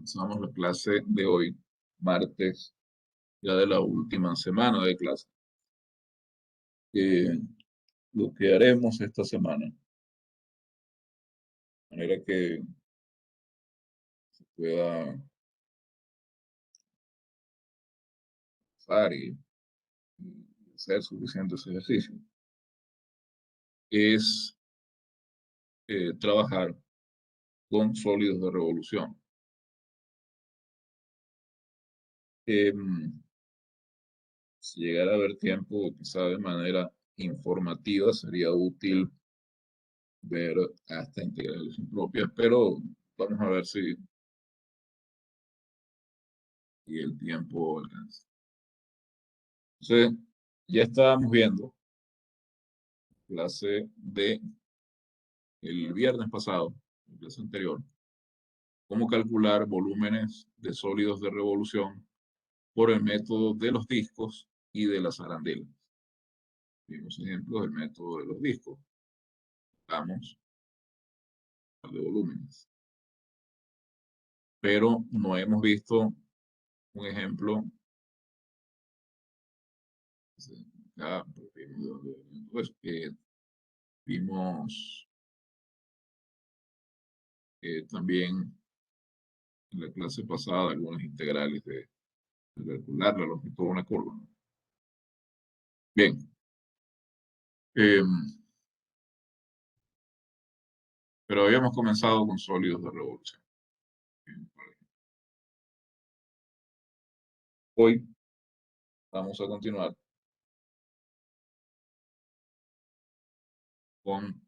Comenzamos la clase de hoy, martes, ya de la última semana de clase. Eh, lo que haremos esta semana, de manera que pueda pasar y hacer suficientes ejercicios, es trabajar con sólidos de revolución. Em, si llegara a haber tiempo, quizá de manera informativa, sería útil ver hasta integrales impropias, pero vamos a ver si el tiempo alcanza. Entonces, ya estábamos viendo clase de el viernes pasado, la clase anterior, cómo calcular volúmenes de sólidos de revolución por el método de los discos y de las arandelas. Vimos ejemplos del método de los discos. Vamos de volúmenes. Pero no hemos visto un ejemplo. Acá, pues, vimos también en la clase pasada algunas integrales de calcular la longitud de una curva. Bien, eh, pero habíamos comenzado con sólidos de revolución. Hoy vamos a continuar con,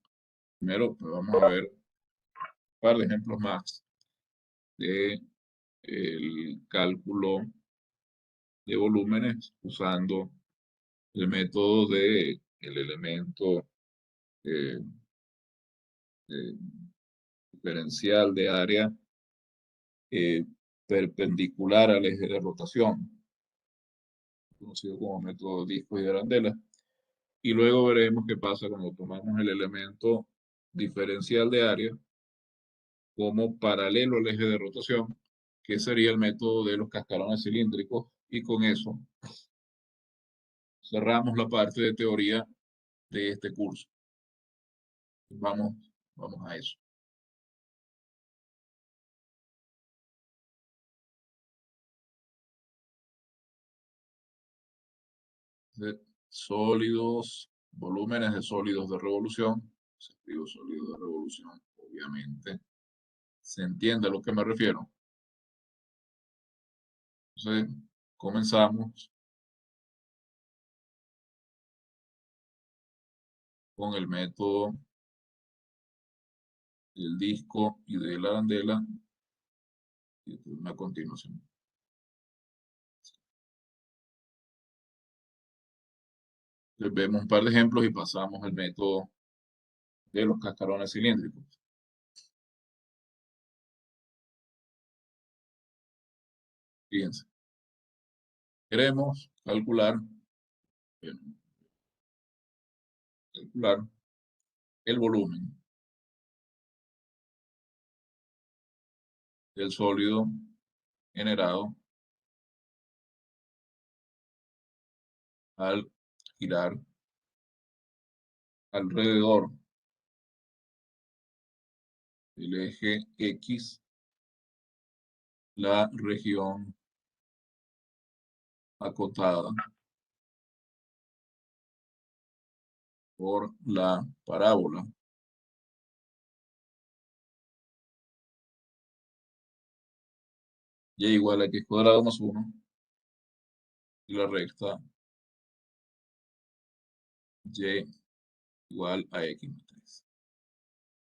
primero, pues vamos a ver un par de ejemplos más de el cálculo de volúmenes usando el método de el elemento eh, eh, diferencial de área eh, perpendicular al eje de rotación, conocido como método disco y de Arandela. Y luego veremos qué pasa cuando tomamos el elemento diferencial de área como paralelo al eje de rotación, que sería el método de los cascarones cilíndricos, y con eso cerramos la parte de teoría de este curso. Vamos, vamos a eso. Sólidos, volúmenes de sólidos de revolución. Si escribo sólidos de revolución, obviamente se entiende a lo que me refiero. Entonces, comenzamos con el método del disco y de la arandela y una continuación. Entonces, vemos un par de ejemplos y pasamos al método de los cascarones cilíndricos. Fíjense, queremos eh, calcular el volumen del sólido generado al girar alrededor del eje X la región acotada por la parábola y igual a x cuadrado más 1 y la recta y igual a x más 3.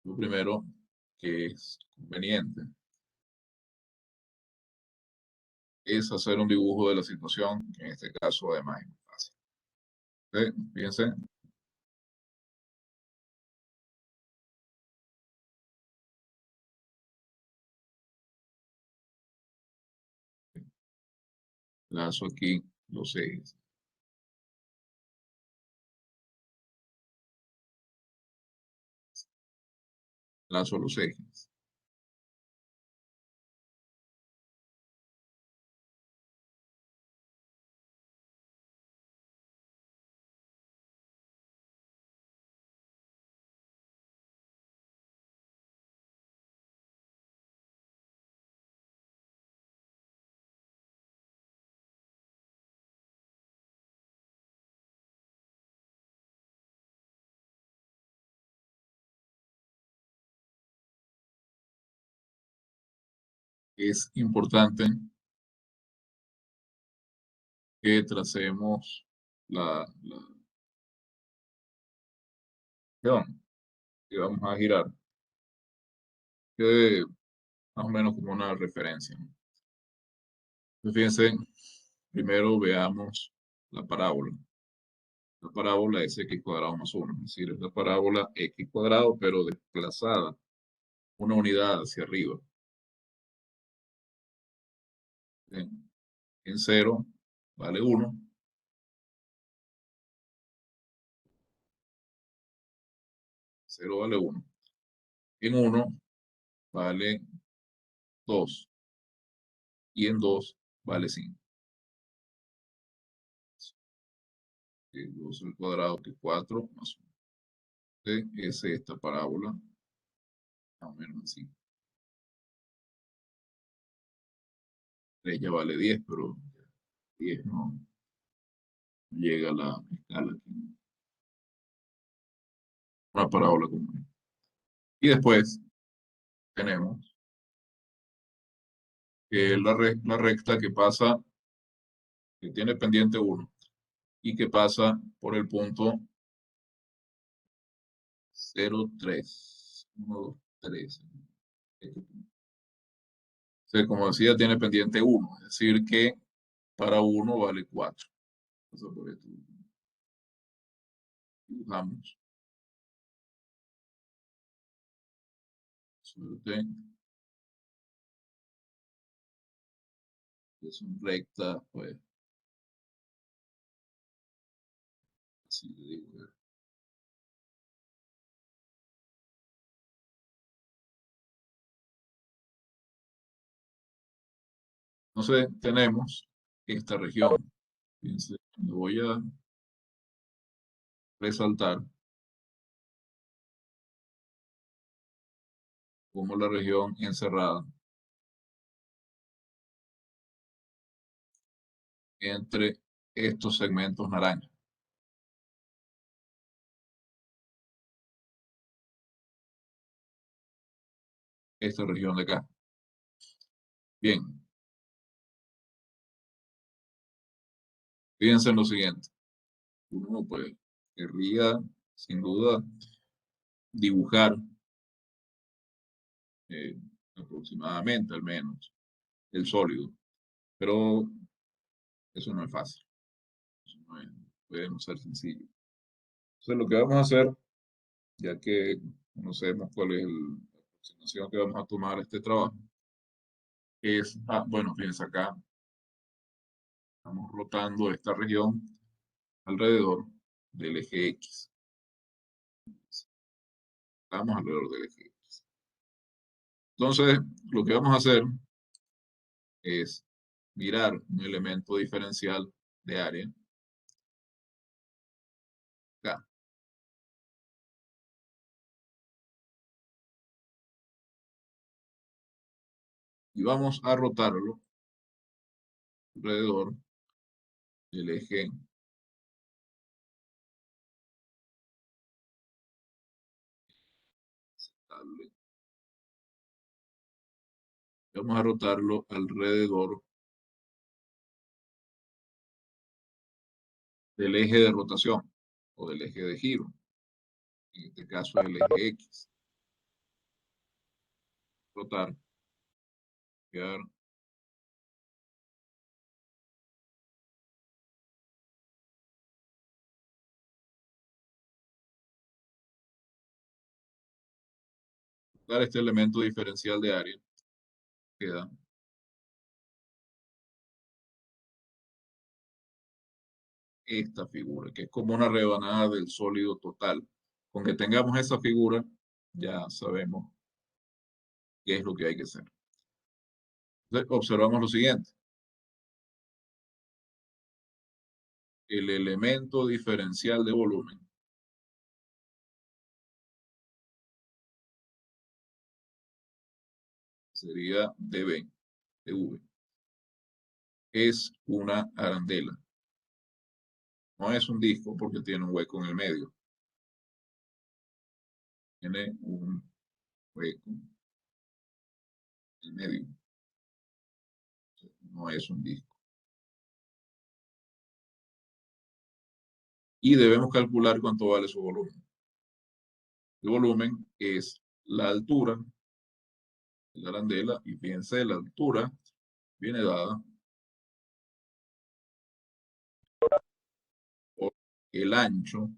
Lo primero que es conveniente es hacer un dibujo de la situación, que en este caso además es muy fácil. Fíjense, lazo aquí los ejes. Lazo los ejes. es importante que tracemos la acción que vamos a girar, que más o menos como una referencia, ¿no? Entonces, fíjense, primero veamos la parábola. La parábola es x cuadrado más 1, es decir, es la parábola x cuadrado, pero desplazada una unidad hacia arriba. En 0 vale 1, 0 vale 1. En 1 vale 2 y en 2 vale 5. 2 al cuadrado que es 4 más 1. Es esta parábola, más o menos así. 3 ya vale 10, pero 10 no llega a la escala aquí. Una parábola común. Y después tenemos la recta que pasa, que tiene pendiente 1 y que pasa por el punto 0, 3. 1, 2, 3. Entonces, como decía, tiene pendiente 1, es decir, que para 1 vale 4. Entonces, por esto dibujamos. Suerte, que son rectas, pues, así le digo. Entonces, tenemos esta región. Fíjense, me voy a resaltar como la región encerrada entre estos segmentos naranjas. Esta región de acá. Bien, fíjense en lo siguiente. Uno pues querría, sin duda, dibujar eh, aproximadamente, al menos, el sólido. Pero eso no es fácil. Eso no es, puede no ser sencillo. Entonces, lo que vamos a hacer, ya que conocemos cuál es la aproximación que vamos a tomar a este trabajo, es, bueno, fíjense acá, estamos rotando esta región alrededor del eje X. Estamos alrededor del eje X. Entonces, lo que vamos a hacer es mirar un elemento diferencial de área acá. Y vamos a rotarlo alrededor del eje estable. Vamos a rotarlo alrededor del eje de rotación o del eje de giro. En este caso es el eje X. Rotar, crear, dar este elemento diferencial de área. Queda esta figura, que es como una rebanada del sólido total. Con que tengamos esa figura, ya sabemos qué es lo que hay que hacer. Entonces, observamos lo siguiente. El elemento diferencial de volumen sería dB, dV. Es una arandela. No es un disco porque tiene un hueco en el medio. Tiene un hueco en el medio. no es un disco. Y debemos calcular cuánto vale su volumen. El volumen es la altura de la arandela, y fíjense, la altura viene dada por el ancho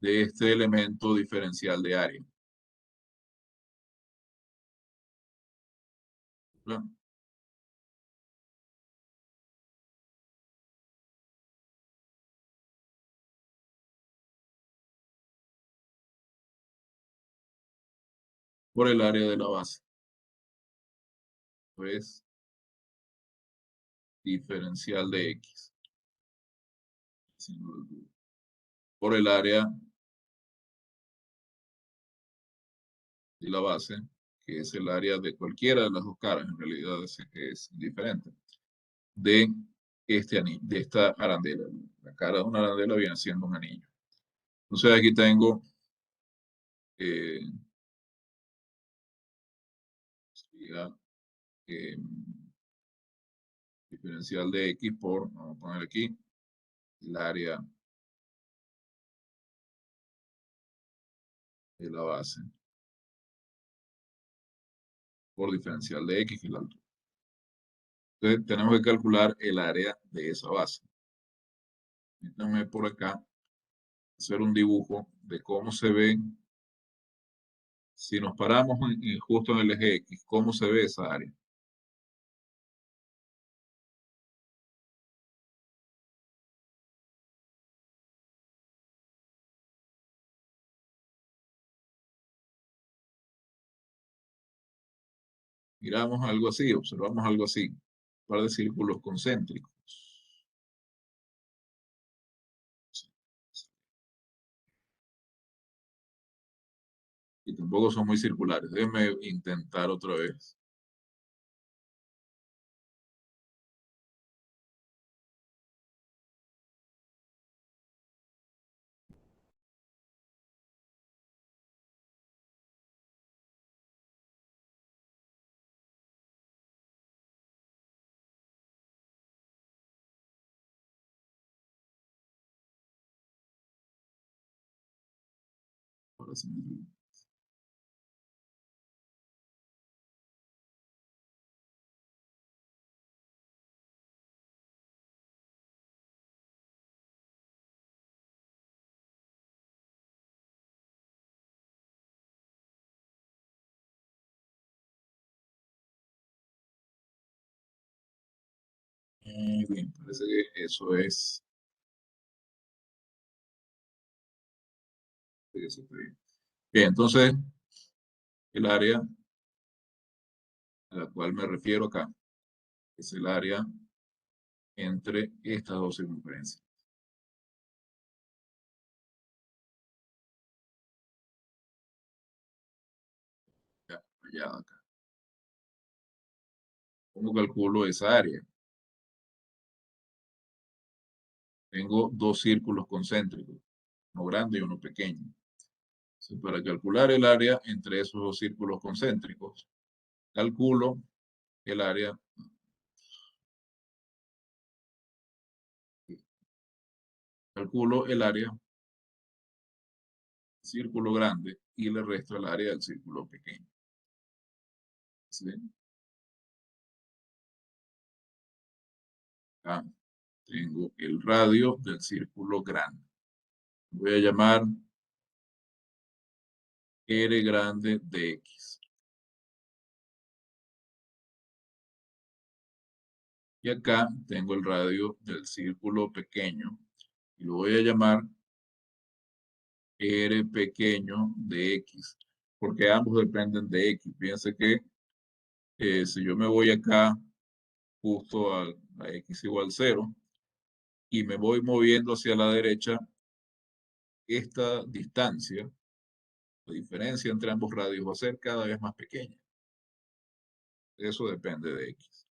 de este elemento diferencial de área, ¿verdad? Por el área de la base. Pues diferencial de X. Por el área de la base, que es el área de cualquiera de las dos caras, en realidad es diferente, de este anillo, de esta arandela. La cara de una arandela viene siendo un anillo. Entonces aquí tengo eh, sería, eh, diferencial de X por, vamos a poner aquí, el área de la base por diferencial de X, que es la altura. Entonces tenemos que calcular el área de esa base. Déjame por acá hacer un dibujo de cómo se ve, si nos paramos justo en el eje X, cómo se ve esa área. Miramos algo así, observamos algo así, un par de círculos concéntricos. Y tampoco son muy circulares. Déjenme intentar otra vez. Ahora sí muy bien, parece que eso es. Eso está bien. Bien, entonces el área a la cual me refiero acá es el área entre estas dos circunferencias. Ya, allá acá. ¿Cómo calculo esa área? Tengo dos círculos concéntricos, uno grande y uno pequeño. Entonces, para calcular el área entre esos dos círculos concéntricos, calculo el área, calculo el área del círculo grande y le resto el área del círculo pequeño. ¿Sí? Acá tengo el radio del círculo grande. Voy a llamar R grande de X. Y acá tengo el radio del círculo pequeño y lo voy a llamar R pequeño de X, porque ambos dependen de X. Fíjense que si yo me voy acá justo a X igual 0 y me voy moviendo hacia la derecha, esta distancia, la diferencia entre ambos radios va a ser cada vez más pequeña. Eso depende de X.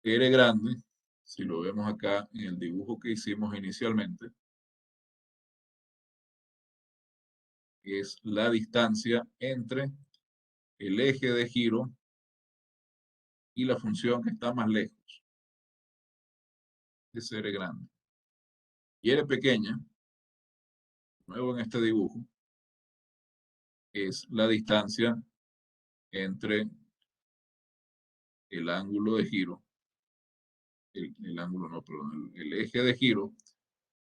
R grande, si lo vemos acá en el dibujo que hicimos inicialmente, es la distancia entre el eje de giro y la función que está más lejos, es R grande. Y R pequeña, nuevo en este dibujo, es la distancia entre el ángulo de giro, el ángulo no, perdón, el eje de giro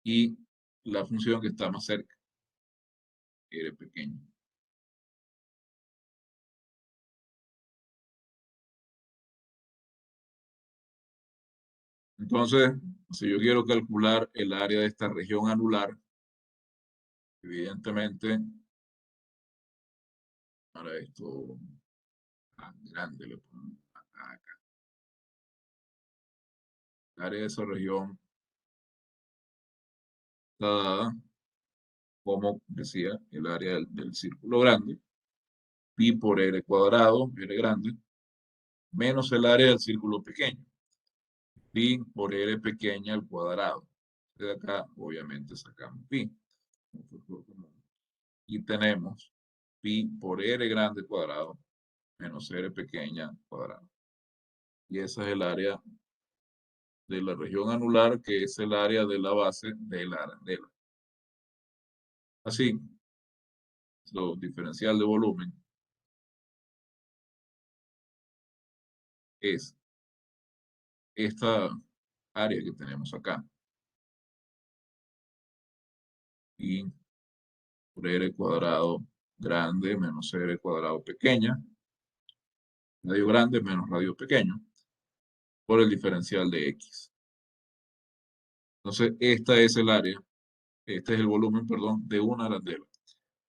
y la función que está más cerca, R pequeño. Entonces, si yo quiero calcular el área de esta región anular, evidentemente, para esto grande, le pongo acá. El área de esa región está dada como decía el área del círculo grande, pi por r cuadrado, r grande, menos el área del círculo pequeño, pi por r pequeña al cuadrado. De acá, obviamente, sacamos pi. Y tenemos pi por r grande cuadrado menos r pequeña cuadrado. Y esa es el área de la región anular, que es el área de la base de la arandela. Así, lo diferencial de volumen es esta área que tenemos acá. Y por r cuadrado grande menos r cuadrado pequeña, radio grande menos radio pequeño, por el diferencial de x. Entonces, esta es el área, este es el volumen, perdón, de una arandela.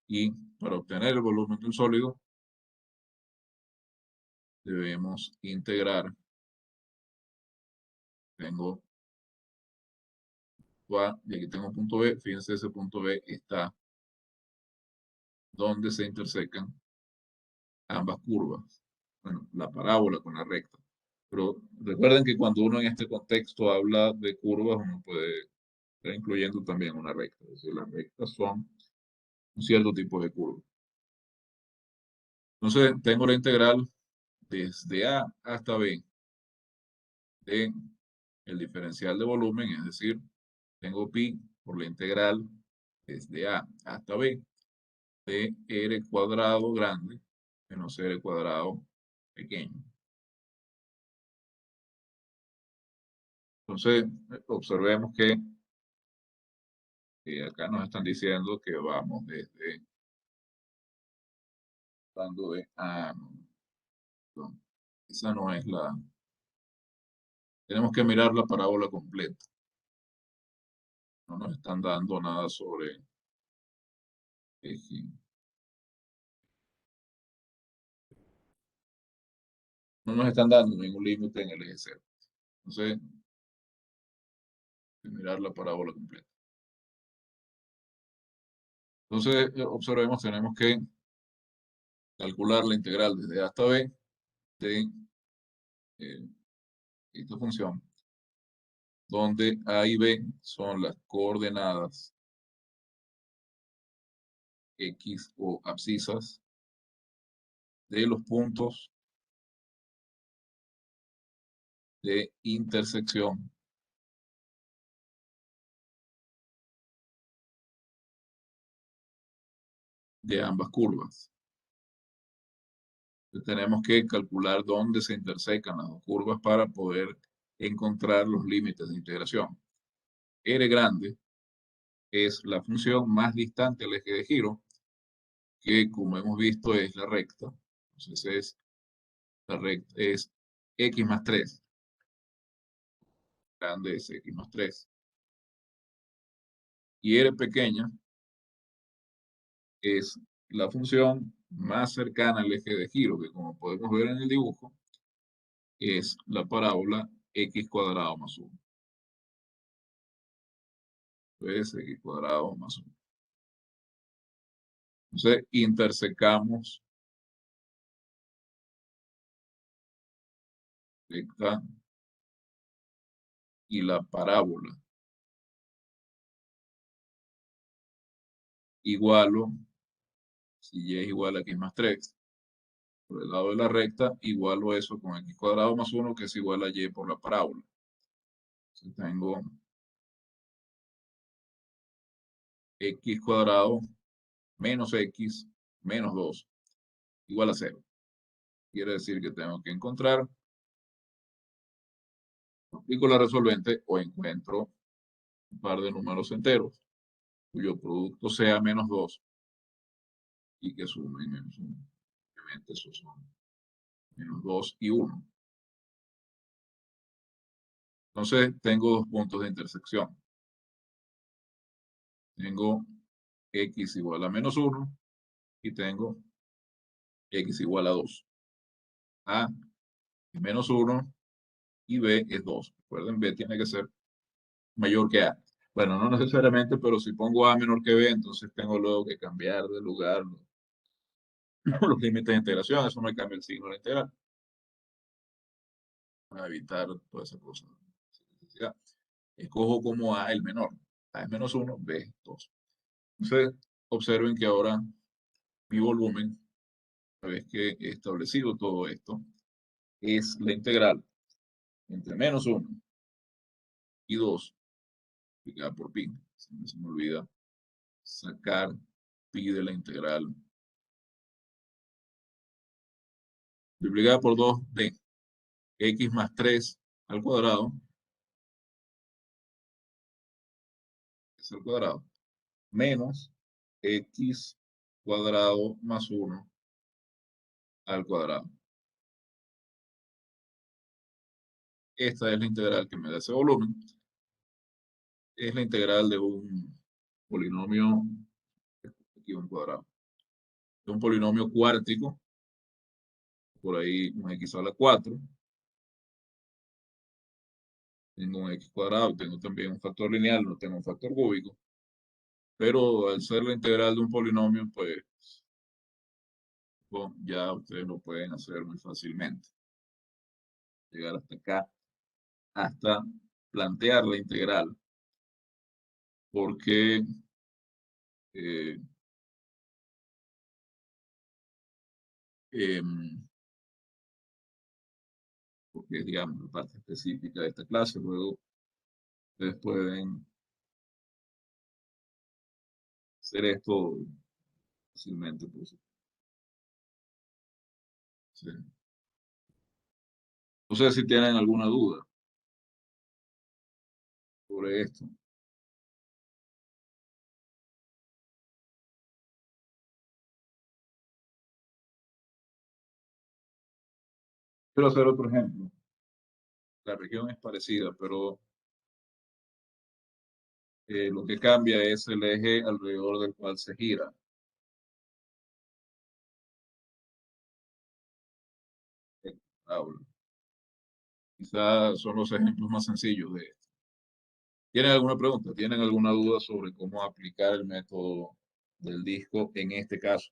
Y para obtener el volumen del sólido, debemos integrar. Tengo A y aquí tengo punto B. Fíjense, ese punto B está donde se intersecan ambas curvas. Bueno, la parábola con la recta. Pero recuerden que cuando uno en este contexto habla de curvas, uno puede estar incluyendo también una recta. Es decir, las rectas son un cierto tipo de curva. Entonces, tengo la integral desde A hasta B de el diferencial de volumen, es decir, tengo pi por la integral desde A hasta B de r cuadrado grande menos r cuadrado pequeño. Entonces, observemos que acá nos están diciendo que vamos desde, hablando de, no, esa no es la, tenemos que mirar la parábola completa. No nos están dando nada sobre eje. No nos están dando ningún límite en el eje cero. Entonces, hay que mirar la parábola completa. Entonces, observemos, tenemos que calcular la integral desde A hasta B de eh, esta función, donde A y B son las coordenadas X o abscisas de los puntos de intersección de ambas curvas. Entonces, tenemos que calcular dónde se intersecan las dos curvas para poder encontrar los límites de integración. R grande es la función más distante al eje de giro, que como hemos visto es la recta. Entonces la recta es x más 3. Grande es x más 3. Y r pequeña es la función más cercana al eje de giro, que como podemos ver en el dibujo, es la parábola x cuadrado más 1. Entonces, x cuadrado más 1. Entonces, intersecamos recta y la parábola. Igualo, si y es igual a x más 3, por el lado de la recta, igualo eso con x cuadrado más 1, que es igual a y por la parábola. Entonces tengo x cuadrado menos x menos 2 igual a 0. Quiere decir que tengo que encontrar, aplico la resolvente o encuentro un par de números enteros cuyo producto sea menos 2 y que sumen menos 1. Obviamente esos son menos 2 y 1. Entonces tengo dos puntos de intersección. Tengo x igual a menos 1 y tengo x igual a 2. A es menos 1 y B es 2. Recuerden, B tiene que ser mayor que A. Bueno, no necesariamente, pero si pongo A menor que B, entonces tengo luego que cambiar de lugar los límites de integración. Eso me cambia el signo de la integral para evitar toda esa cosa. Escojo como A el menor. A es menos 1, B es 2. Entonces, observen que ahora mi volumen, una vez que he establecido todo esto, es la integral entre menos 1 y 2 multiplicada por pi. Se me olvida sacar pi de la integral multiplicada por 2 de x más 3 al cuadrado, es al cuadrado, menos x cuadrado más 1 al cuadrado. Esta es la integral que me da ese volumen. Es la integral de un polinomio, aquí un cuadrado, de un polinomio cuártico, por ahí un x a la 4. Tengo un x cuadrado, tengo también un factor lineal, no tengo un factor cúbico. Pero al ser la integral de un polinomio, pues bueno, ya ustedes lo pueden hacer muy fácilmente. Llegar hasta acá, hasta plantear la integral, porque, eh, em, porque es, digamos, la parte específica de esta clase. Luego ustedes pueden hacer esto fácilmente. Pues, sí. No sé si tienen alguna duda sobre esto. Quiero hacer otro ejemplo. La región es parecida, pero lo que cambia es el eje alrededor del cual se gira. Ahora, quizás son los ejemplos más sencillos de esto. ¿Tienen alguna pregunta? ¿Tienen alguna duda sobre cómo aplicar el método del disco en este caso?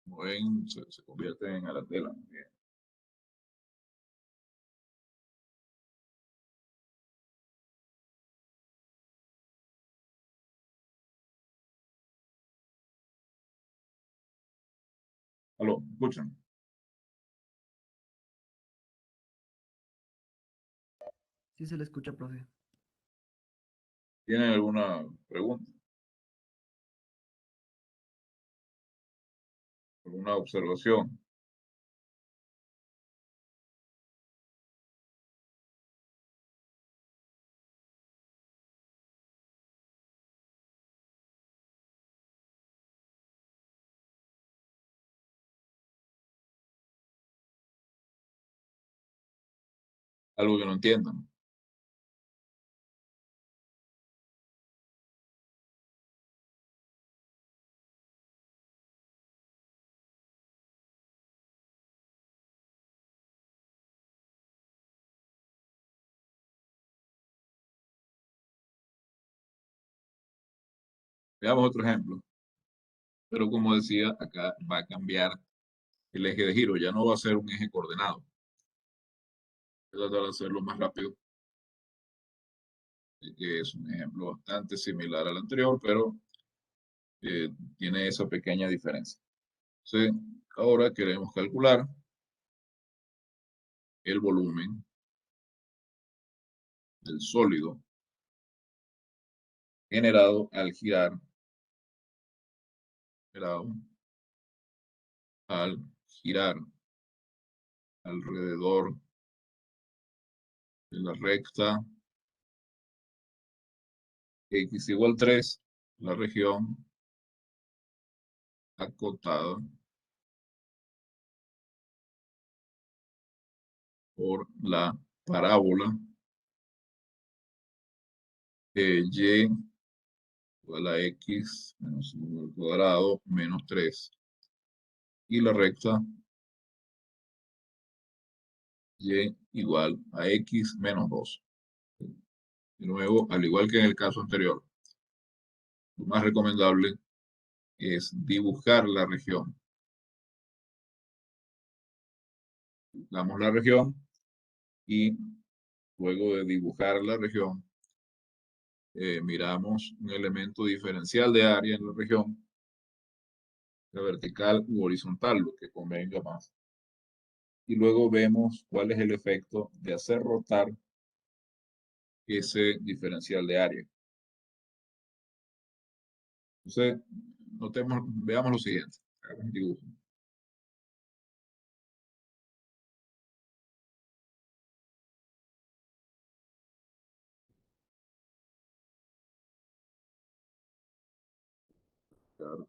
Como ven, se convierte en a la tela. Bien. Aló, ¿me escuchan? Sí se le escucha, profe. ¿Tienen alguna pregunta? ¿Alguna observación? ¿Algo que no entiendan? Veamos otro ejemplo. Pero como decía, acá va a cambiar el eje de giro. Ya no va a ser un eje coordenado. Voy a tratar de hacerlo más rápido, que es un ejemplo bastante similar al anterior, pero tiene esa pequeña diferencia. Entonces, ahora queremos calcular el volumen del sólido generado generado al girar alrededor de la recta x igual 3, la región acotada por la parábola y igual a x menos 1 al cuadrado menos 3 y la recta y igual a x menos 2. De nuevo, al igual que en el caso anterior, lo más recomendable es dibujar la región. Damos la región y luego de dibujar la región, miramos un elemento diferencial de área en la región, la vertical u horizontal, lo que convenga más. Y luego vemos cuál es el efecto de hacer rotar ese diferencial de área. Entonces, veamos lo siguiente. Hagamos un dibujo. Claro.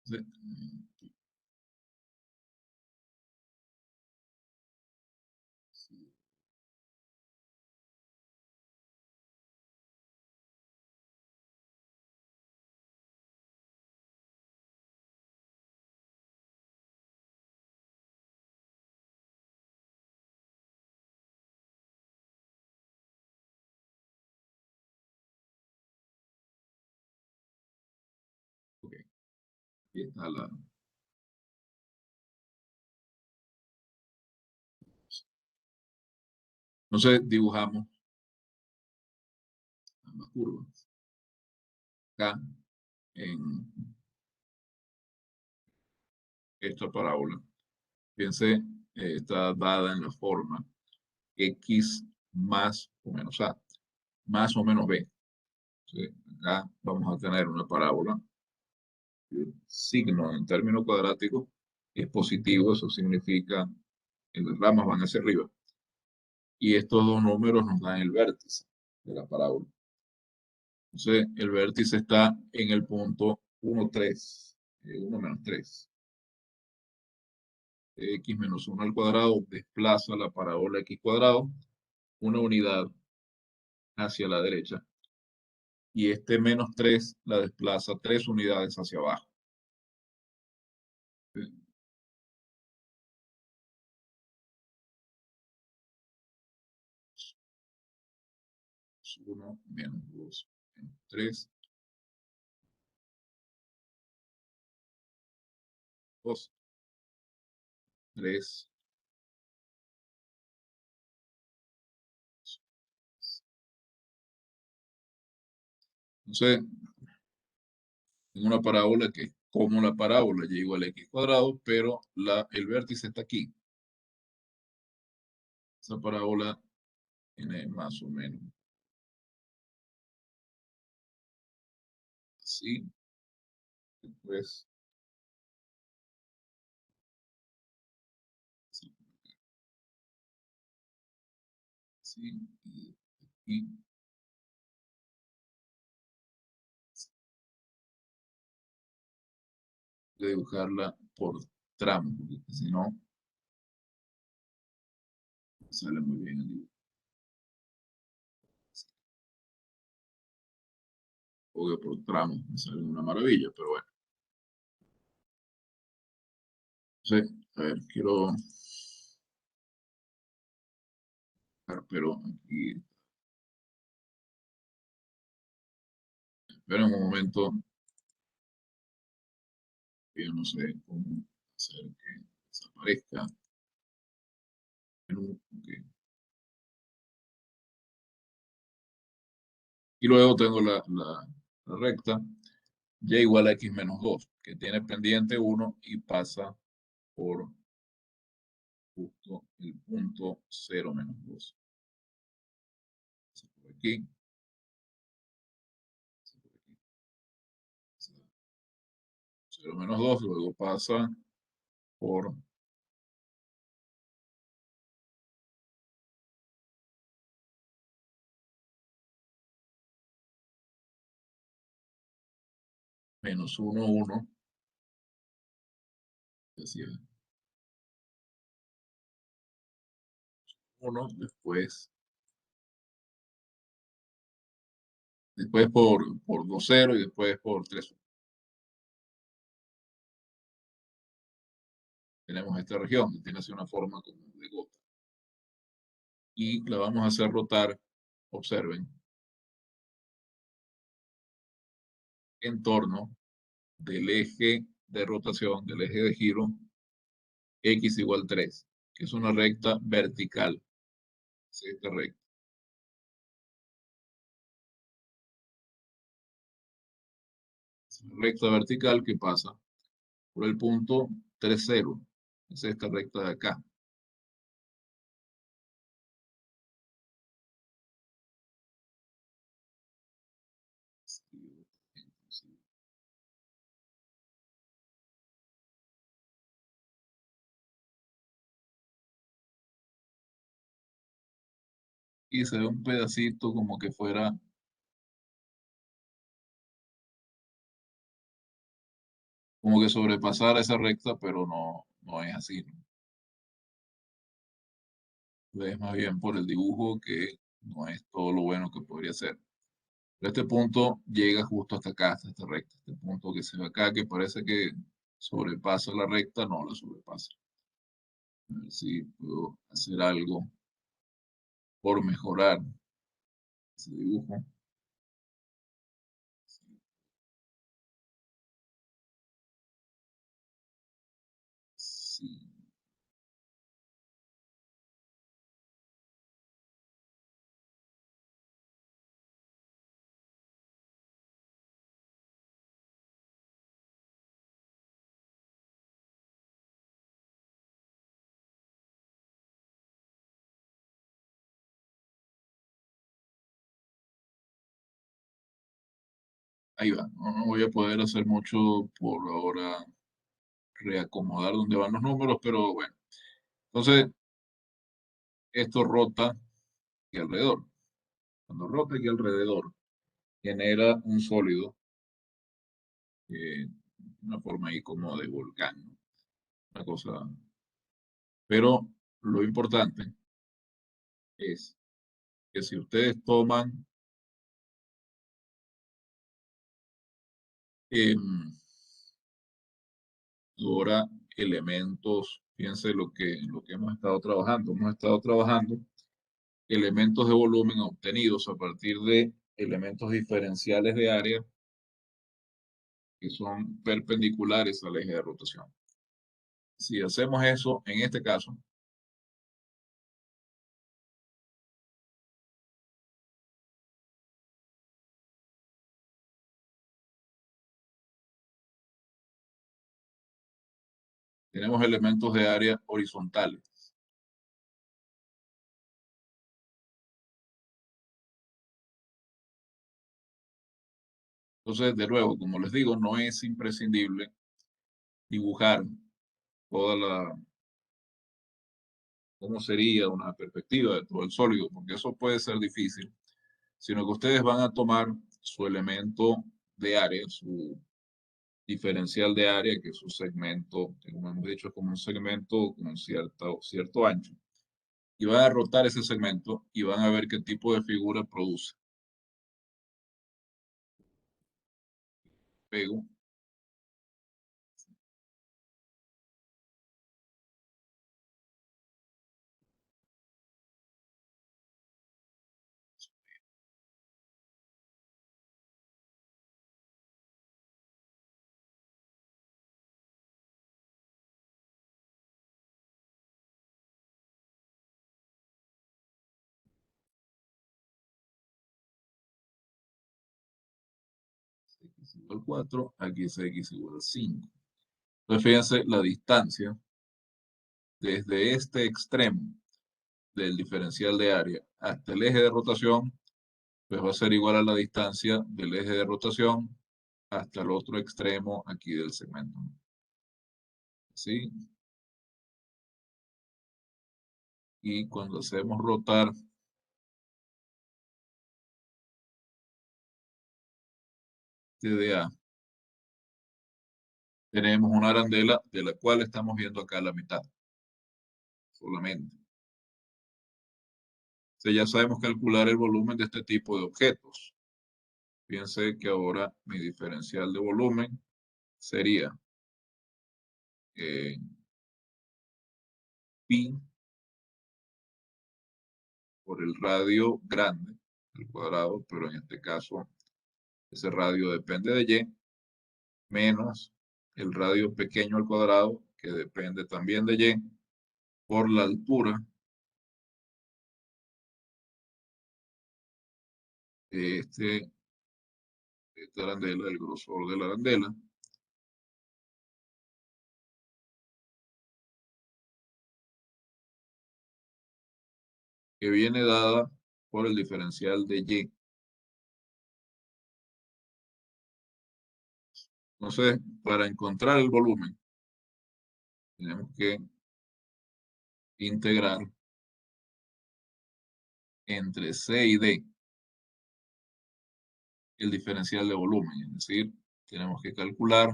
Entonces, ok, aquí está la... Entonces, dibujamos ambas curvas. Acá, en esta parábola, fíjense, está dada en la forma x más o menos a, más o menos b. Entonces, acá vamos a tener una parábola. El signo en términos cuadráticos es positivo, eso significa que las ramas van hacia arriba. Y estos dos números nos dan el vértice de la parábola. Entonces, el vértice está en el punto 1, 3, 1 menos 3. X menos 1 al cuadrado desplaza la parábola x cuadrado una unidad hacia la derecha y este menos 3 la desplaza 3 unidades hacia abajo. 1 menos 2 menos 3, 2, 3. Entonces, en una parábola que es como la parábola y igual a x cuadrado, pero el vértice está aquí. Esa parábola tiene más o menos así. Después, así, así, y de dibujarla por tramos, porque si no, sale muy bien el dibujo. porque por tramos me sale una maravilla, pero bueno. Sí, a ver, quiero, pero aquí, espera un momento, que yo no sé cómo hacer que desaparezca. Ok. Y luego tengo la recta y igual a x menos 2 que tiene pendiente uno y pasa por justo el punto cero menos 2. Por aquí, por aquí. 0 menos 2 luego pasa por menos uno 1, decía 1, después por 2 0 y después por 3 1. Tenemos esta región que tiene así una forma como de gota. Y la vamos a hacer rotar, observen, en torno del eje de rotación, del eje de giro, x igual 3, que es una recta vertical. Es esta recta. Es una recta vertical que pasa por el punto 3 0. Es esta recta de acá. Y se ve un pedacito como que fuera, como que sobrepasara esa recta, pero no, no es así, ¿no? Es más bien por el dibujo que no es todo lo bueno que podría ser. Pero este punto llega justo hasta acá, hasta esta recta. Este punto que se ve acá, que parece que sobrepasa la recta, no la sobrepasa. A ver si puedo hacer algo por mejorar ese dibujo. Sí. Ahí va. No voy a poder hacer mucho por ahora, reacomodar donde van los números, pero bueno. Entonces, esto rota aquí alrededor. Cuando rota aquí alrededor, genera un sólido, una forma ahí como de volcán, ¿no? Una cosa. Pero lo importante es que si ustedes toman ahora elementos, fíjense lo que hemos estado trabajando. Hemos estado trabajando elementos de volumen obtenidos a partir de elementos diferenciales de área que son perpendiculares al eje de rotación. Si hacemos eso, en este caso, tenemos elementos de área horizontales. Entonces, de nuevo, como les digo, no es imprescindible dibujar toda cómo sería una perspectiva de todo el sólido, porque eso puede ser difícil, sino que ustedes van a tomar su elemento de área, su diferencial de área, que es un segmento, que como hemos dicho, es como un segmento con cierto ancho, y van a rotar ese segmento y van a ver qué tipo de figura produce. pego. X igual 4, aquí es X igual 5. Entonces fíjense la distancia desde este extremo del diferencial de área hasta el eje de rotación, pues va a ser igual a la distancia del eje de rotación hasta el otro extremo aquí del segmento. ¿Sí? Y cuando hacemos rotar TDA, tenemos una arandela de la cual estamos viendo acá la mitad solamente. Entonces ya sabemos calcular el volumen de este tipo de objetos. Fíjense que ahora mi diferencial de volumen sería pi por el radio grande al cuadrado, pero en este caso ese radio depende de y, menos el radio pequeño al cuadrado, que depende también de y, por la altura de esta arandela, el grosor de la arandela, que viene dada por el diferencial de y. Entonces, para encontrar el volumen, tenemos que integrar entre C y D el diferencial de volumen, es decir, tenemos que calcular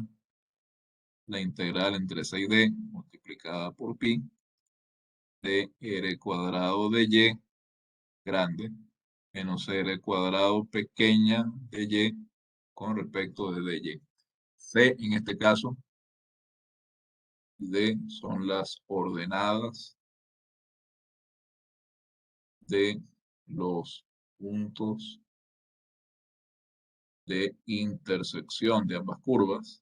la integral entre C y D multiplicada por pi de r cuadrado de y grande menos r cuadrado pequeña de y con respecto de dy. C en este caso, D son las ordenadas de los puntos de intersección de ambas curvas.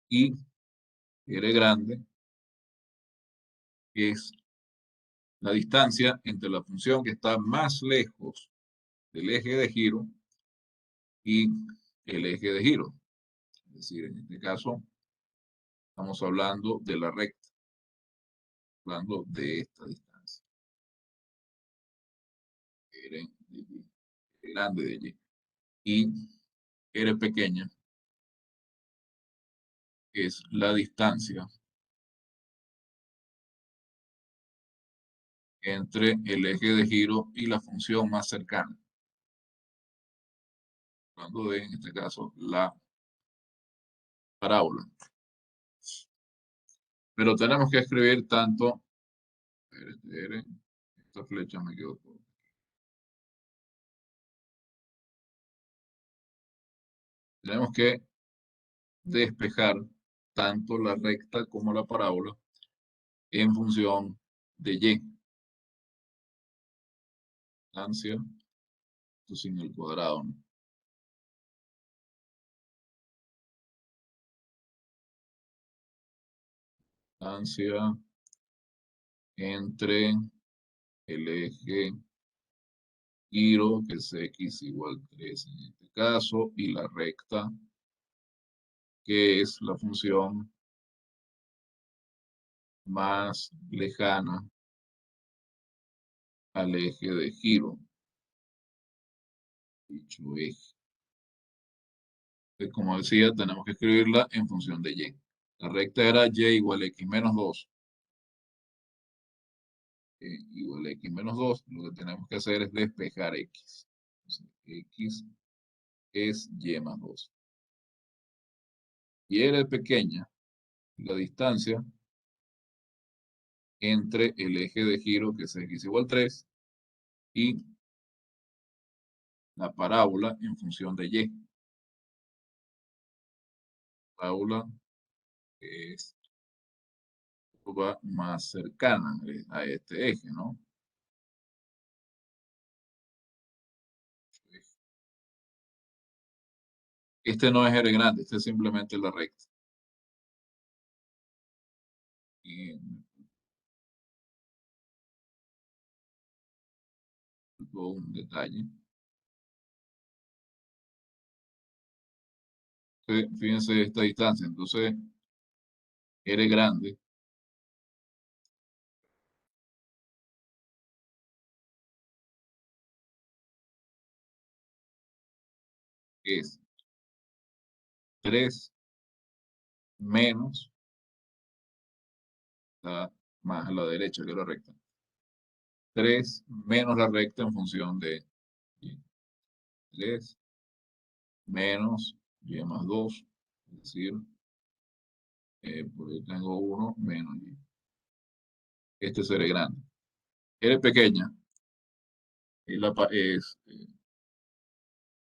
Y R grande es la distancia entre la función que está más lejos del eje de giro y el eje de giro. Es decir, en este caso estamos hablando de la recta, hablando de esta distancia. R de y, R grande de y. Y R pequeña es la distancia entre el eje de giro y la función más cercana. Hablando de, en este caso, la parábola. Pero tenemos que escribir tanto, esta flecha me quedó por. Tenemos que despejar tanto la recta como la parábola en función de y. Distancia, esto sin el cuadrado, ¿no? Distancia entre el eje giro, que es x igual 3 en este caso, y la recta, que es la función más lejana al eje de giro, dicho eje. Como decía, tenemos que escribirla en función de y. La recta era y igual a x menos 2. Igual a x menos 2. Lo que tenemos que hacer es despejar x. Entonces, x es y más 2. Y r pequeña, la distancia entre el eje de giro, que es x igual 3, y la parábola en función de y. Parábola es va más cercana a este eje, ¿no? Este no es R grande, este es simplemente la recta. Y un detalle. Fíjense esta distancia. Entonces, R grande es 3 menos, está más a la derecha que la recta. 3 menos la recta en función de y. 3 menos y más 2, es decir, porque tengo 1 menos y. Este es R grande. R pequeña es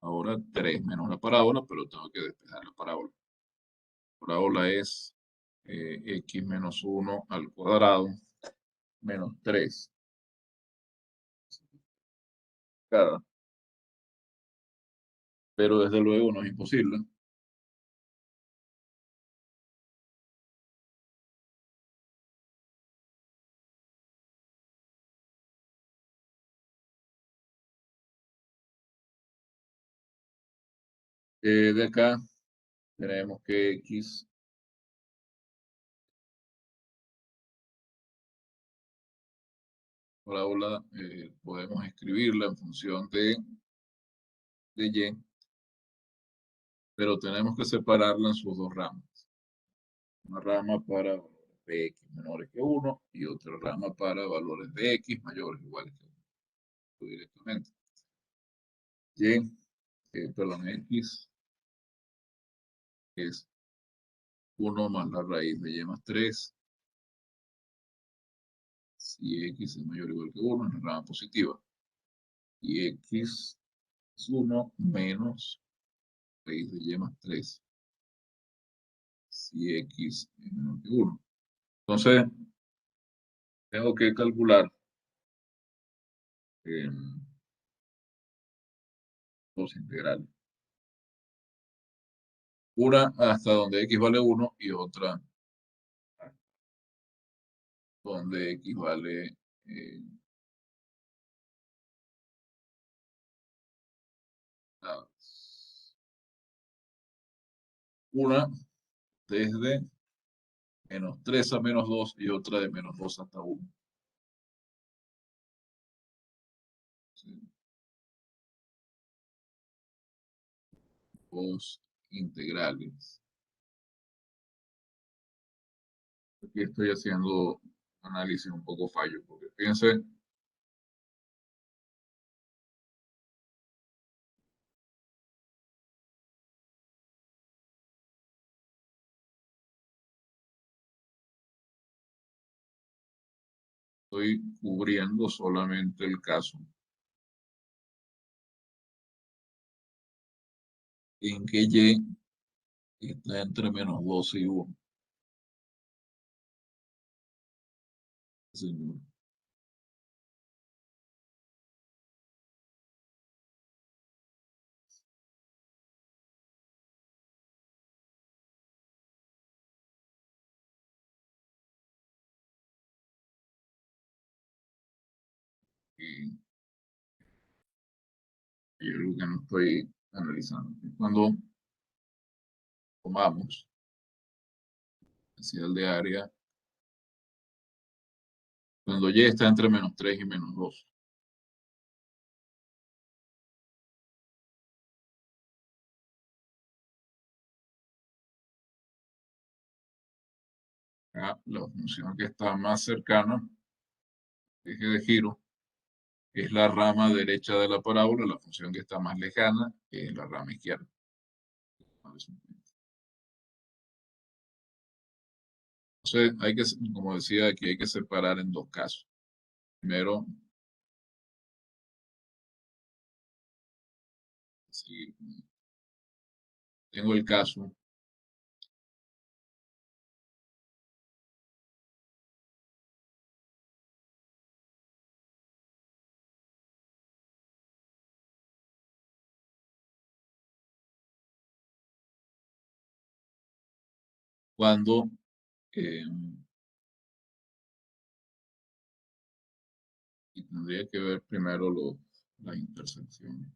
ahora 3 menos la parábola, pero tengo que despejar la parábola. La parábola es x menos 1 al cuadrado menos 3 cada. Pero desde luego no es imposible. De acá tenemos que x parábola podemos escribirla en función de y, pero tenemos que separarla en sus dos ramas. Una rama para valores de x menores que 1 y otra rama para valores de x mayores o iguales que 1 directamente. Y, perdón, x es 1 más la raíz de y más 3. Si x es mayor o igual que 1, es la rama positiva. Y x es 1 menos raíz de y más 3. Si x es menor que 1. Entonces, tengo que calcular eh, dos integrales. Una hasta donde x vale 1 y otra donde x vale nada. Una desde menos 3 a menos 2 y otra de menos 2 hasta 1. ¿Sí? Dos integrales. Aquí estoy haciendo análisis un poco fallo, porque fíjense, estoy cubriendo solamente el caso en que y está entre menos 12 y 1. Señor. Y hay algo que no estoy analizando. Cuando tomamos el de área, cuando y está entre menos 3 y menos 2, la función que está más cercana, eje de giro, es la rama derecha de la parábola, la función que está más lejana es la rama izquierda. Entonces, como decía, aquí hay que separar en dos casos. Primero, seguir. Tengo el caso cuando eh, y tendría que ver primero las intersecciones.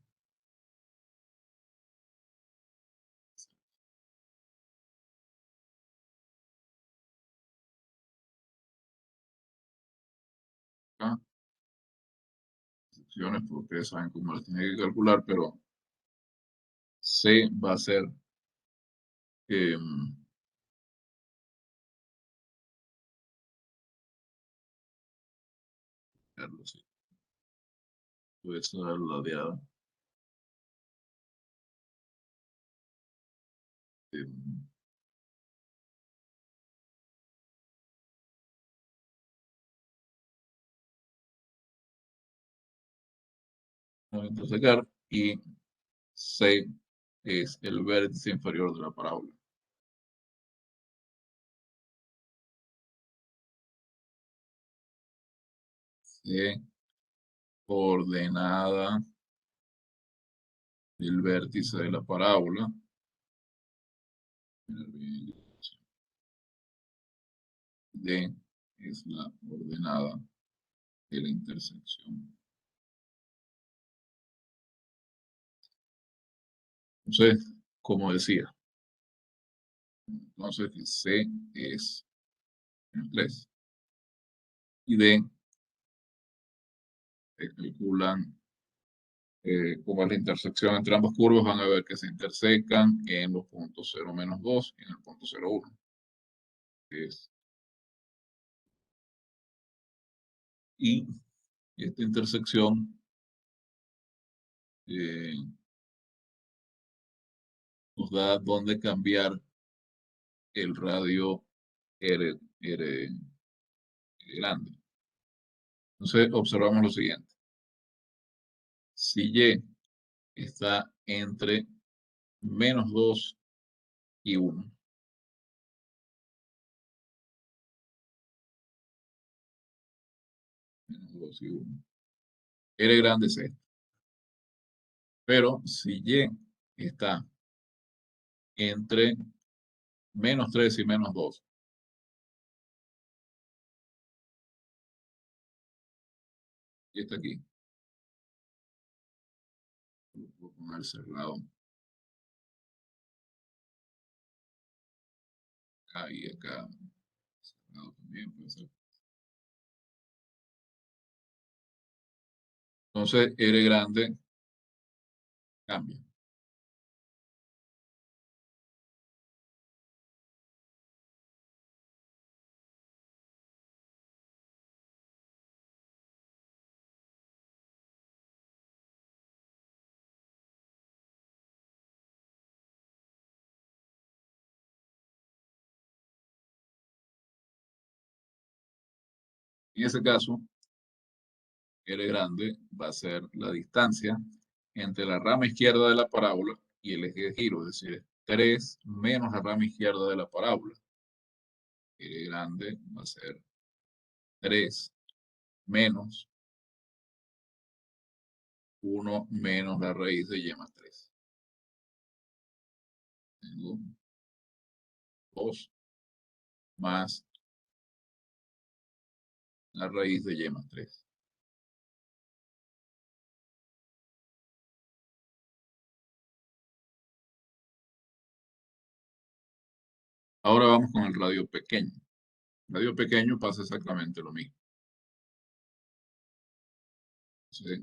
Acá, intersecciones, porque ustedes saben cómo las tienen que calcular, pero C va a ser eh, sí, puede ser la de eh, intersecar y C es el vértice inferior de la parábola. C coordenada del vértice de la parábola. D es la ordenada de la intersección. Entonces, como decía, entonces C es 3 y D se calculan como es la intersección entre ambas curvas, van a ver que se intersecan en los puntos 0, -2 y en el punto 0, 1. Y esta intersección eh, nos da dónde cambiar el radio R grande. Entonces, observamos lo siguiente. Si Y está entre -2 y 1, -2 y 1, R grande es este. Pero si Y está entre -3 y -2, y está aquí, lo puedo poner cerrado, acá y acá, cerrado también puede ser. Entonces, R grande cambia. En ese caso, R grande va a ser la distancia entre la rama izquierda de la parábola y el eje de giro, es decir, 3 menos la rama izquierda de la parábola. R grande va a ser 3 menos 1 menos la raíz de y más 3. Tengo 2 más la raíz de y más 3. Ahora vamos con el radio pequeño. El radio pequeño pasa exactamente lo mismo. Entonces,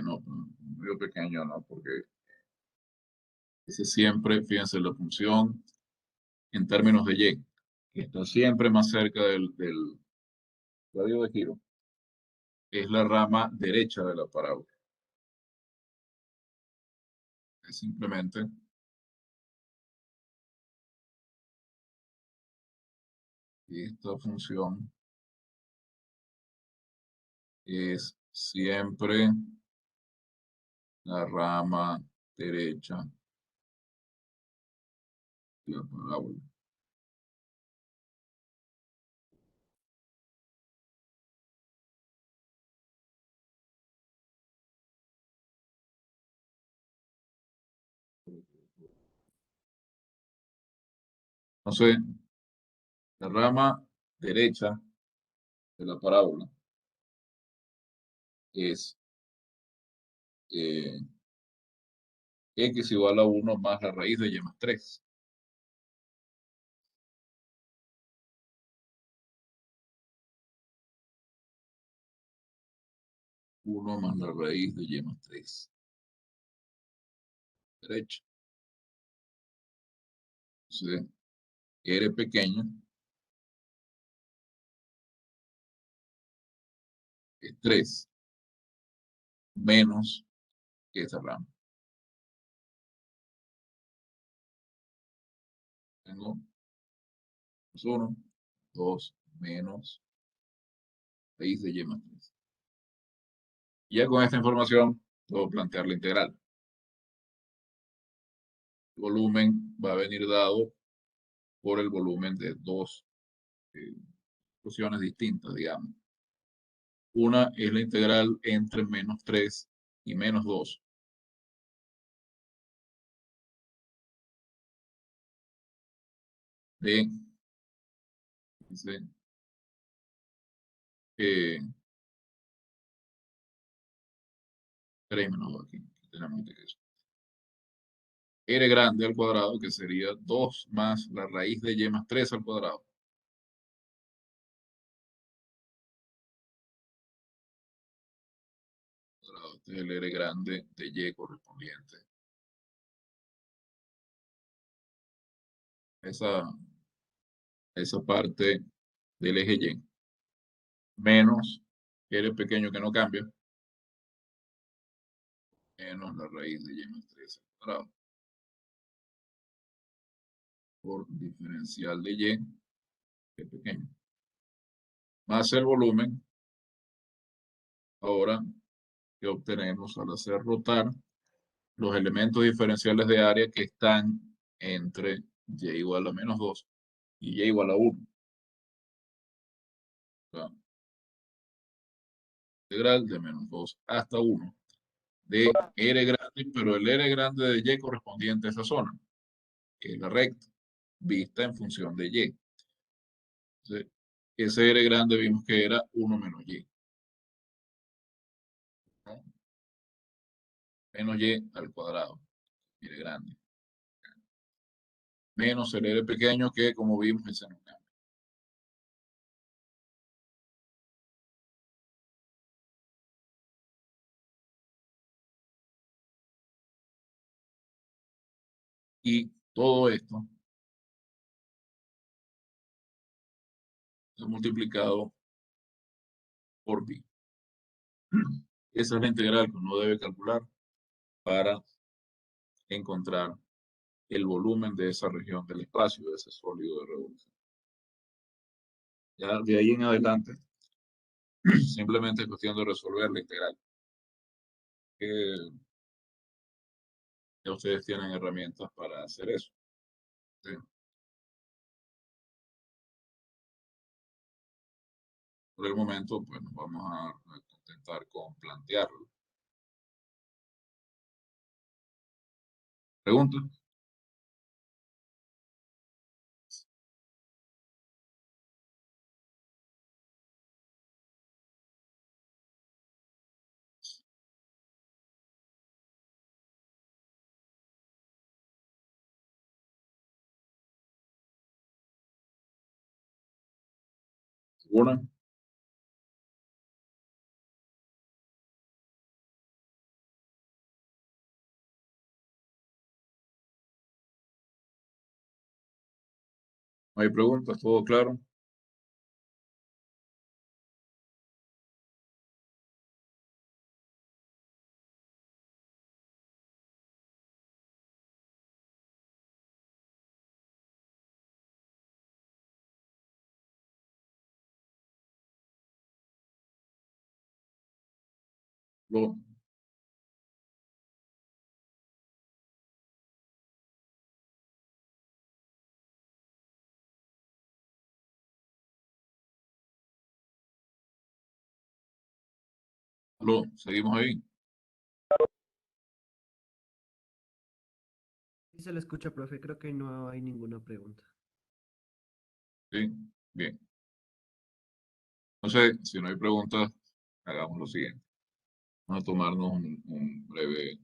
no, el radio pequeño no, porque ese siempre, fíjense, la función en términos de y, que está siempre más cerca del radio de giro, es la rama derecha de la parábola. Es simplemente esta función es siempre la rama derecha de la parábola. Entonces, la rama derecha de la parábola es eh, x igual a 1 más la raíz de y más 3. 1 más la raíz de y más 3. Derecha. Entonces, r pequeño es 3 menos esa rama. Tengo 1, 2 menos raíz de y más 3. Ya con esta información puedo plantear la integral. El volumen va a venir dado por el volumen de dos funciones distintas, digamos. Una es la integral entre menos 3 y menos 2 de dice, 3 menos 2 aquí. Tenemos eso. R grande al cuadrado, que sería 2 más la raíz de y más 3 al cuadrado. Este es el R grande de y correspondiente. Esa parte del eje y. Menos R pequeño que no cambia. Menos la raíz de y más 3 al cuadrado. Por diferencial de y, que es pequeño. Más el volumen. Ahora que obtenemos al hacer rotar los elementos diferenciales de área que están entre y igual a menos 2 y y igual a 1. O sea, integral de menos 2 hasta 1 de R grande, pero el R grande de y correspondiente a esa zona, que es la recta, vista en función de y. Entonces, ese R grande vimos que era 1 menos y. ¿No? Menos y al cuadrado, R grande. Menos el R pequeño que, como vimos, ese no cambia. Y todo esto es multiplicado por pi. Esa es la integral que uno debe calcular para encontrar el volumen de esa región del espacio, de ese sólido de revolución. Ya de ahí en adelante, simplemente es cuestión de resolver la integral. Ya ustedes tienen herramientas para hacer eso. ¿Sí? Por el momento, pues nos vamos a contentar con plantearlo. ¿Preguntas? ¿Una? ¿No hay preguntas? ¿Todo claro? Lo, seguimos ahí. Sí se le escucha, profe. Creo que no hay ninguna pregunta. Sí, bien. Entonces, si no hay preguntas, hagamos lo siguiente. Vamos a tomarnos un breve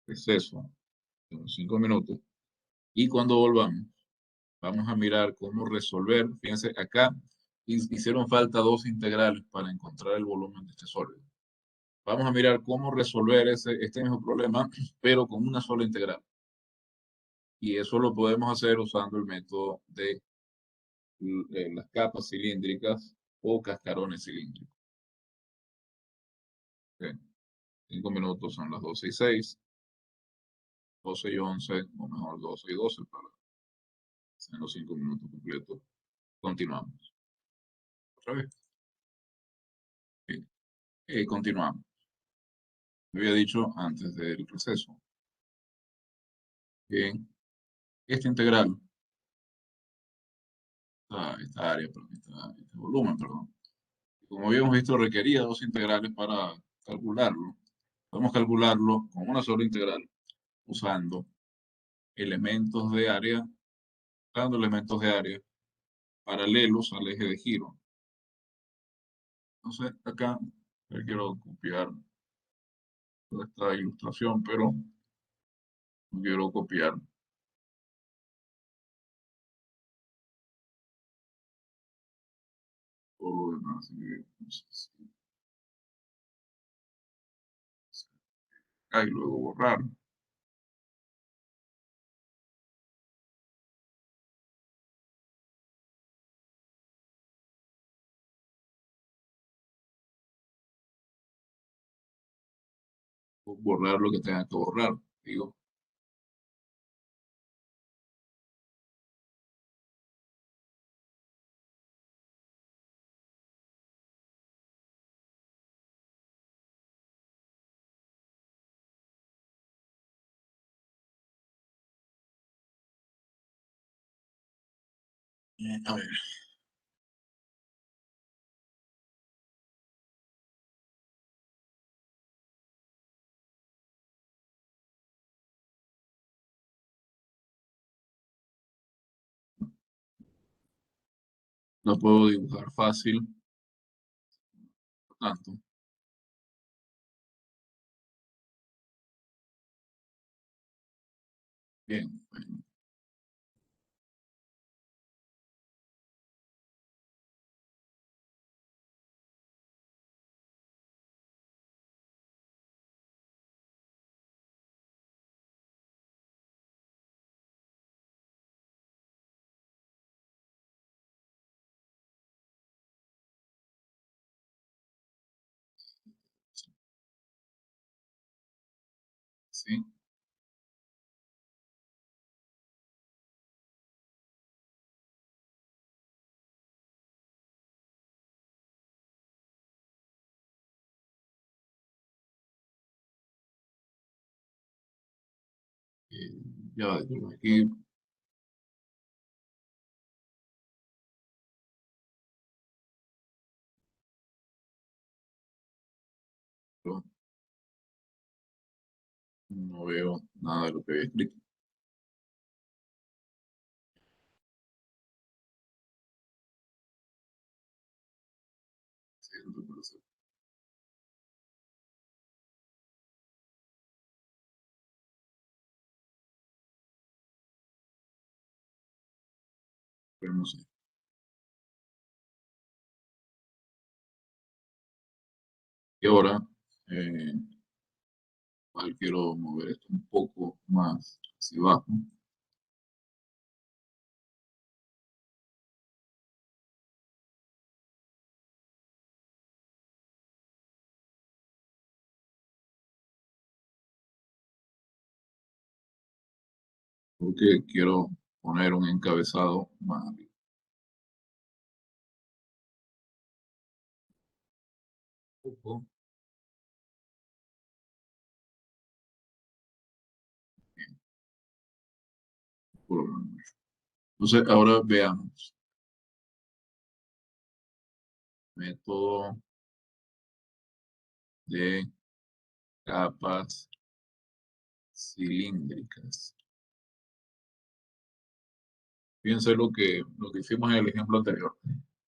receso de unos 5 minutos y cuando volvamos, vamos a mirar cómo resolver. Fíjense, acá hicieron falta dos integrales para encontrar el volumen de este sólido. Vamos a mirar cómo resolver este mismo problema, pero con una sola integral. Y eso lo podemos hacer usando el método de las capas cilíndricas o cascarones cilíndricos. Ok. 5 minutos son las 12:06, 12:11, o mejor 12:12 para hacer los 5 minutos completos. Continuamos. Otra vez. Bien. Continuamos. Me había dicho antes del receso que esta integral, esta área, perdón, este volumen, perdón, como habíamos visto, requería dos integrales para calcularlo. Podemos calcularlo con una sola integral usando elementos de área, usando elementos de área paralelos al eje de giro. Entonces, acá quiero copiar toda esta ilustración, pero no quiero copiar todo lo demás. Así que, entonces, acá y luego borrar. Borrar lo que tenga que borrar. Digo, a ver, no puedo dibujar fácil, por tanto, bien, bueno, sí, eh, ya, aquí, pero no veo nada de lo que había escrito. Siento, pero no sé. Y ahora, eh, quiero mover esto un poco más hacia abajo, porque quiero poner un encabezado más arriba. Un poco. Entonces, ahora veamos. Método de capas cilíndricas. Fíjense lo que hicimos en el ejemplo anterior.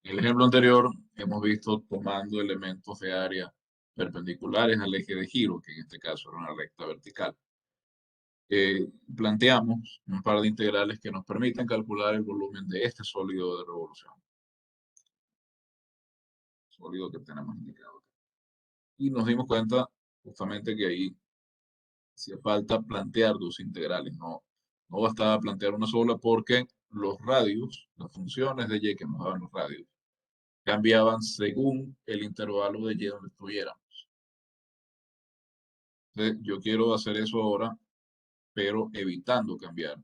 En el ejemplo anterior hemos visto tomando elementos de área perpendiculares al eje de giro, que en este caso era una recta vertical. Planteamos un par de integrales que nos permiten calcular el volumen de este sólido de revolución, sólido que tenemos indicado. Y nos dimos cuenta justamente que ahí hacía falta plantear dos integrales, no bastaba plantear una sola porque los radios, las funciones de y que nos daban los radios, cambiaban según el intervalo de y donde estuviéramos. Entonces, yo quiero hacer eso ahora, pero evitando cambiar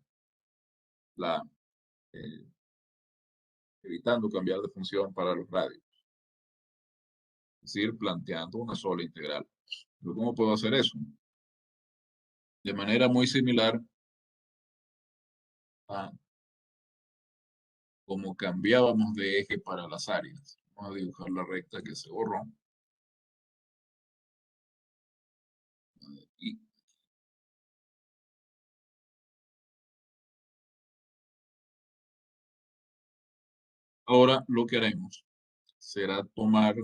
la, eh, evitando cambiar de función para los radios, es decir, planteando una sola integral. ¿Pero cómo puedo hacer eso? De manera muy similar a como cambiábamos de eje para las áreas. Vamos a dibujar la recta que se borró. Y ahora lo que haremos será tomar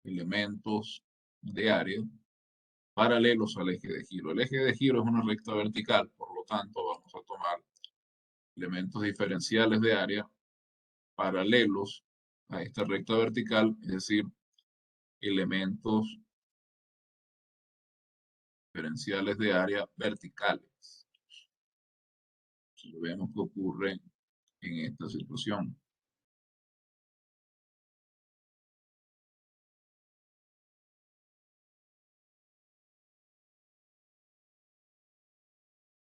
elementos de área paralelos al eje de giro. El eje de giro es una recta vertical, por lo tanto vamos a tomar elementos diferenciales de área paralelos a esta recta vertical, es decir, elementos diferenciales de área verticales. Si vemos que ocurre en esta situación.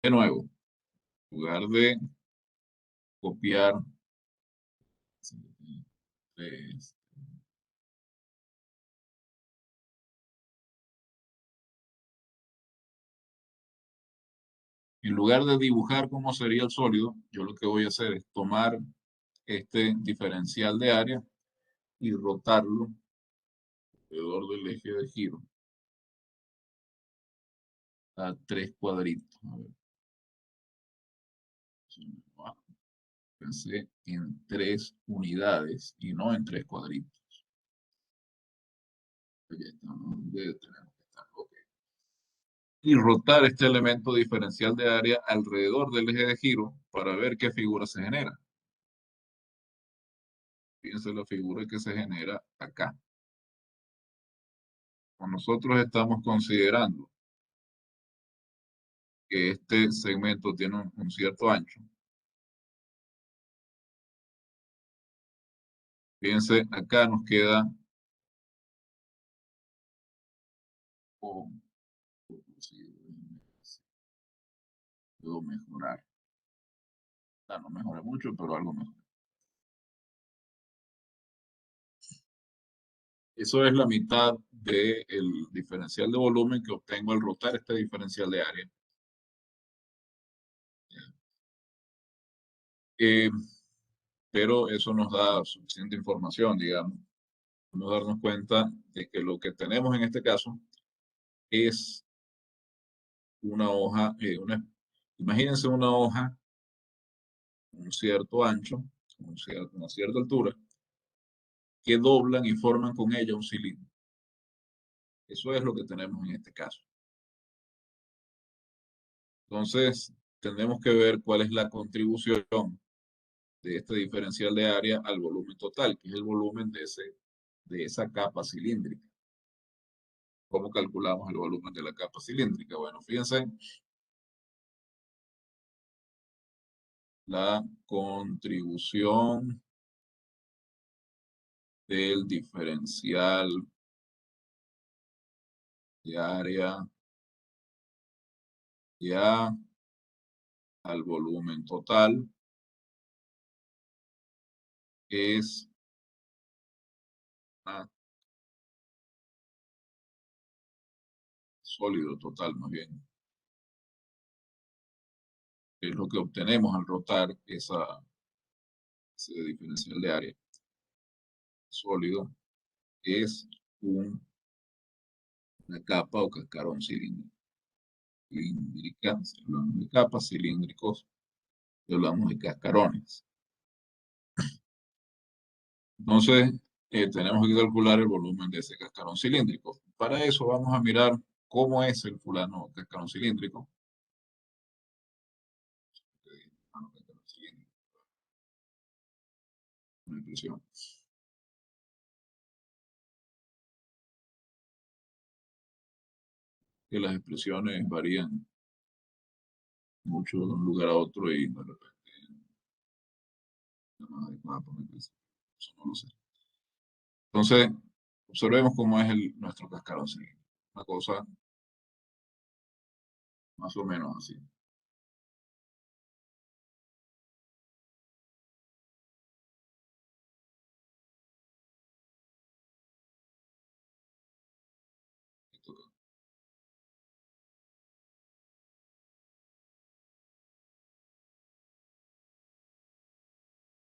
De nuevo, en lugar de copiar tres, en lugar de dibujar cómo sería el sólido, yo lo que voy a hacer es tomar este diferencial de área y rotarlo alrededor del eje de giro a tres cuadritos. A ver, pensé en tres unidades y no en tres cuadritos. Ya estamos, tenemos que estar, ok. Y rotar este elemento diferencial de área alrededor del eje de giro para ver qué figura se genera. Fíjense la figura que se genera acá. Nosotros estamos considerando que este segmento tiene un cierto ancho. Fíjense, acá nos queda, oh, sí, puedo mejorar. No mejora mucho, pero algo mejor. Eso es la mitad del diferencial de volumen que obtengo al rotar este diferencial de área. Eh, pero eso nos da suficiente información, digamos. Vamos a darnos cuenta de que lo que tenemos en este caso es una hoja, imagínense una hoja con un cierto ancho, con una cierta altura, que doblan y forman con ella un cilindro. Eso es lo que tenemos en este caso. Entonces, tenemos que ver cuál es la contribución de este diferencial de área al volumen total, que es el volumen de esa capa cilíndrica. ¿Cómo calculamos el volumen de la capa cilíndrica? Bueno, fíjense, la contribución del diferencial de área ya al volumen total es sólido total, más bien. es lo que obtenemos al rotar ese diferencial de área sólido, es una capa o cascarón cilíndrica. Si hablamos de capas cilíndricos, si hablamos de cascarones. Entonces, tenemos que calcular el volumen de ese cascarón cilíndrico. Para eso vamos a mirar cómo es el fulano cascarón cilíndrico. Fulano cascarón cilíndrico, una expresión. Que las expresiones varían mucho de un lugar a otro y de repente la más adecuada para mi caso. Eso no lo sé. Entonces, observemos cómo es nuestro cascarón cilíndrico. Una cosa más o menos así.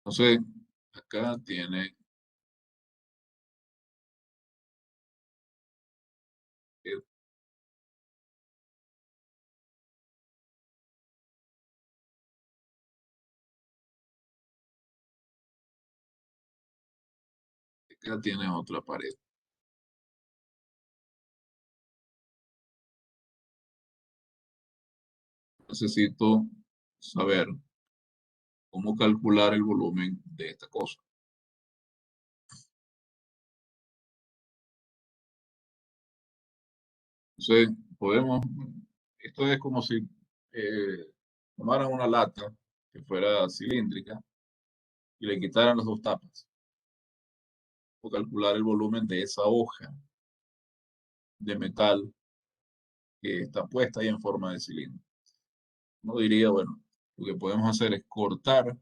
Entonces, acá tiene, eh, acá tiene otra pared. Necesito saber cómo calcular el volumen de esta cosa. Entonces, esto es como si tomaran una lata que fuera cilíndrica y le quitaran las dos tapas. O calcular el volumen de esa hoja de metal que está puesta ahí en forma de cilindro. Uno diría, bueno, lo que podemos hacer es cortar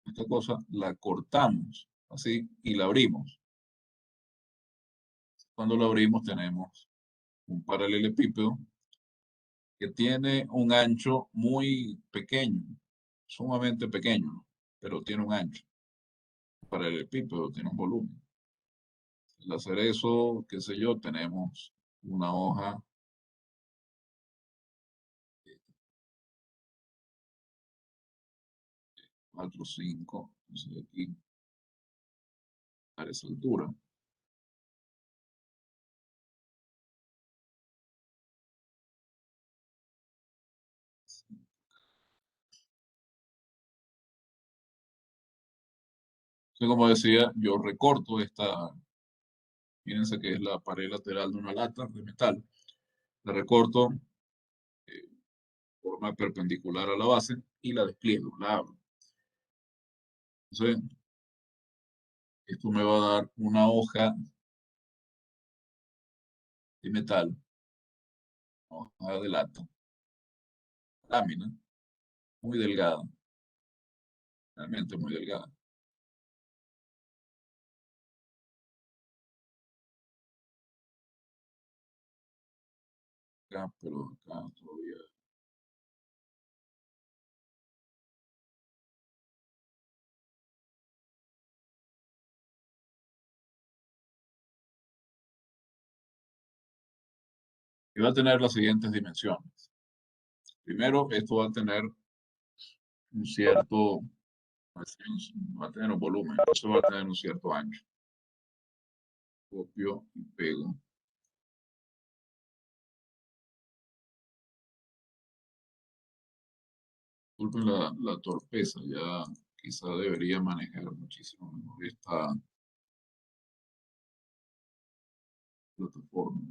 esta cosa, la cortamos así y la abrimos. Cuando la abrimos tenemos un paralelepípedo que tiene un ancho muy pequeño, sumamente pequeño, ¿no? Pero tiene un ancho. Paralelepípedo tiene un volumen. Al hacer eso, qué sé yo, tenemos una hoja 4, 5, entonces aquí a esa altura. Entonces, como decía, yo recorto fíjense que es la pared lateral de una lata de metal. La recorto de forma perpendicular a la base y la despliego, la abro. Entonces, esto me va a dar una hoja de metal, hoja de lata, lámina, muy delgada, realmente muy delgada. Acá, pero acá todavía. Y va a tener las siguientes dimensiones. Primero, esto va a tener un cierto, va a tener un volumen, eso va a tener un cierto ancho. Copio y pego. Disculpen la torpeza, ya quizá debería manejar muchísimo mejor esta plataforma.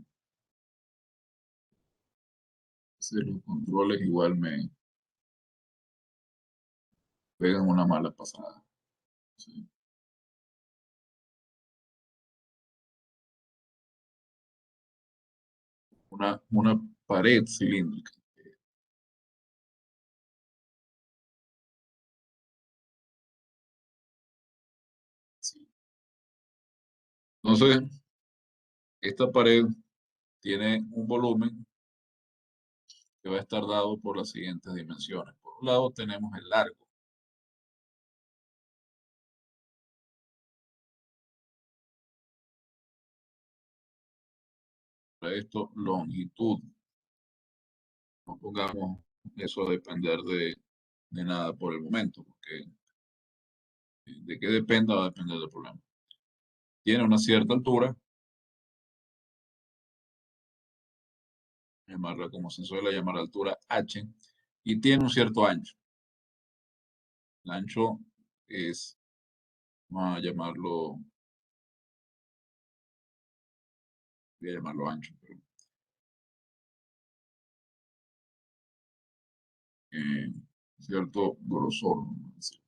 Hacer los controles igual me pegan una mala pasada. ¿Sí? Una pared cilíndrica. Sí. Entonces, esta pared tiene un volumen que va a estar dado por las siguientes dimensiones. Por un lado tenemos el largo, para esto longitud. No pongamos eso a depender de nada por el momento, porque de qué dependa va a depender del problema. Tiene una cierta altura, llamarla como se suele llamar altura H, y tiene un cierto ancho. El ancho es, vamos a llamarlo, voy a llamarlo ancho, pero, eh, cierto grosor, vamos a decir.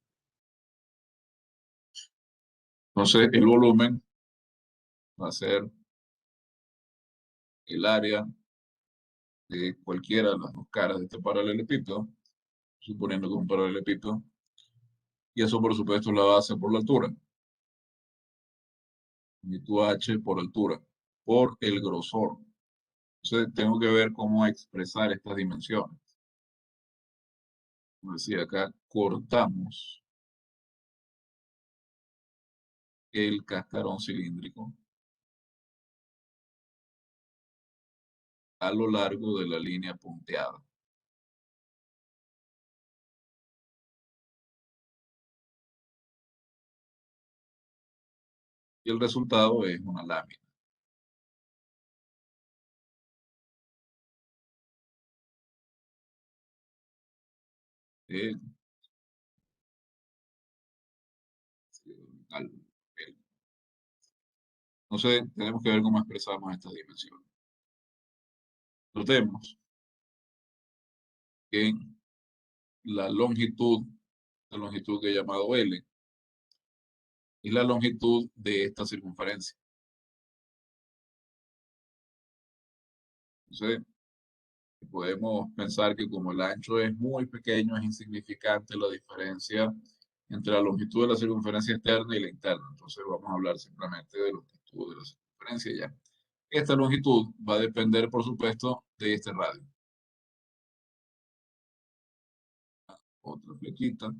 Entonces, el volumen va a ser el área de cualquiera de las dos caras de este paralelepípedo, suponiendo que es un paralelepípedo, y eso por supuesto es la base por la altura, longitud h por altura, por el grosor. Entonces tengo que ver cómo expresar estas dimensiones. Como decía acá, cortamos el cascarón cilíndrico a lo largo de la línea punteada. Y el resultado es una lámina. de- al papel. Entonces tenemos que ver cómo expresamos estas dimensiones. Notemos que la longitud que he llamado L, es la longitud de esta circunferencia. Entonces, podemos pensar que como el ancho es muy pequeño, es insignificante la diferencia entre la longitud de la circunferencia externa y la interna. Entonces, vamos a hablar simplemente de la longitud de la circunferencia ya. Esta longitud va a depender, por supuesto, de este radio. Otra flechita,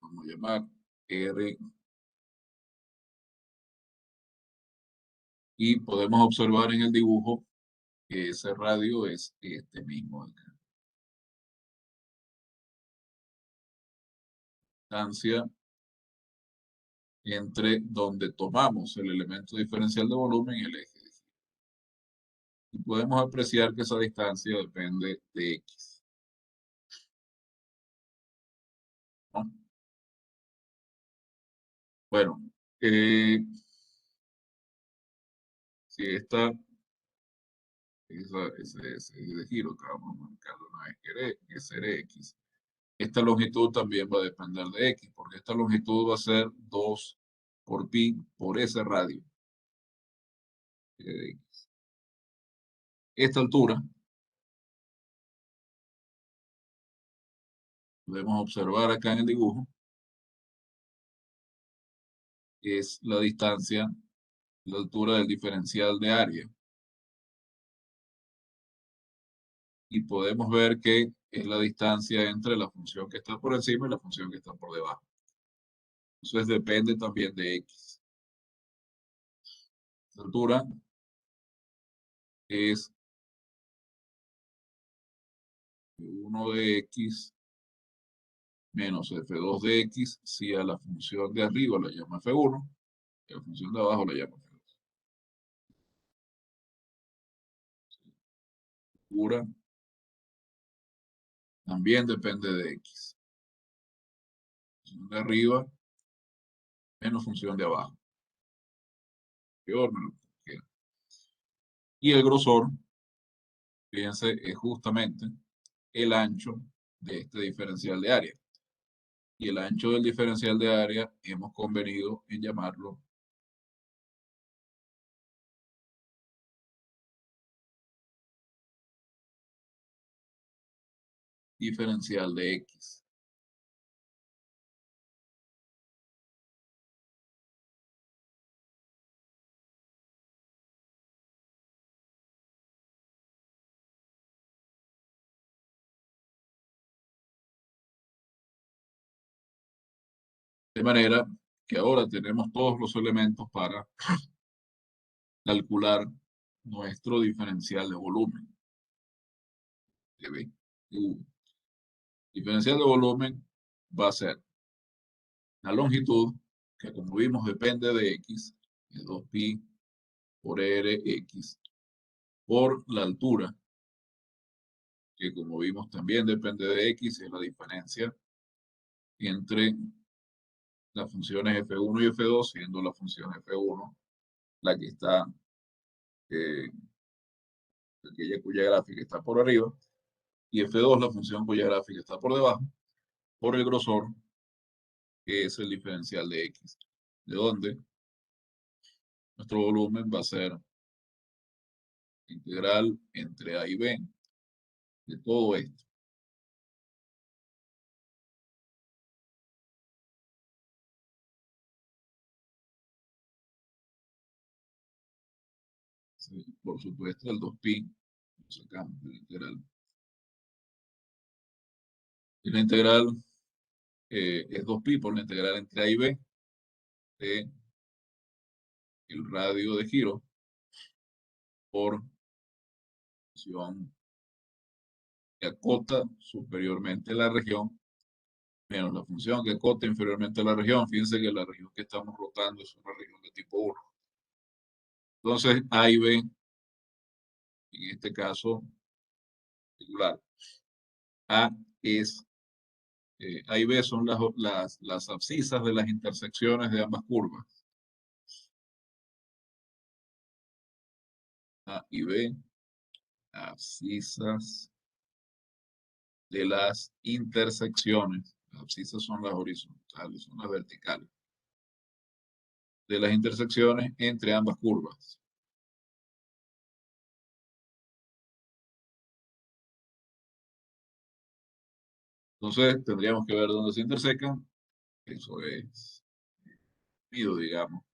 vamos a llamar R, y podemos observar en el dibujo que ese radio es este mismo de acá. Distancia entre donde tomamos el elemento diferencial de volumen y el eje. Y podemos apreciar que esa distancia depende de X, ¿no? Bueno, eh, si ese de giro que vamos a marcarlo una vez que será X, esta longitud también va a depender de X, porque esta longitud va a ser 2 por pi por ese radio. Esta altura podemos observar acá en el dibujo, es la distancia, la altura del diferencial de área. Y podemos ver que es la distancia entre la función que está por encima y la función que está por debajo. Entonces depende también de X. La altura es 1 de X menos F2 de X si a la función de arriba la llamo F1 y a la función de abajo la llamo F2. La altura también depende de X. Función de arriba menos función de abajo. Peor, menos que. Y el grosor, fíjense, es justamente el ancho de este diferencial de área. Y el ancho del diferencial de área hemos convenido en llamarlo diferencial de X. De manera que ahora tenemos todos los elementos para calcular nuestro diferencial de volumen, de B, de V. Diferencial de volumen va a ser la longitud, que como vimos depende de X, de 2pi por Rx, por la altura, que como vimos también depende de X, es la diferencia entre las funciones F1 y F2, siendo la función F1 la que está, eh, aquella cuya gráfica está por arriba, y F2 la función cuya gráfica está por debajo, por el grosor, que es el diferencial de X, de donde nuestro volumen va a ser integral entre A y B de todo esto. Sí, por supuesto, el 2pi lo sacamos de la integral. Y la integral es 2pi por la integral entre A y B de el radio de giro por función que acota superiormente la región menos la función que acota inferiormente la región. Fíjense que la región que estamos rotando es una región de tipo 1. Entonces, A y B, en este caso particular, A es, A y B son las abscisas de las intersecciones de ambas curvas. A y B, abscisas de las intersecciones. Las abscisas son las horizontales, son las verticales. De las intersecciones entre ambas curvas. Entonces, tendríamos que ver dónde se intersecan. Eso es mido, digamos.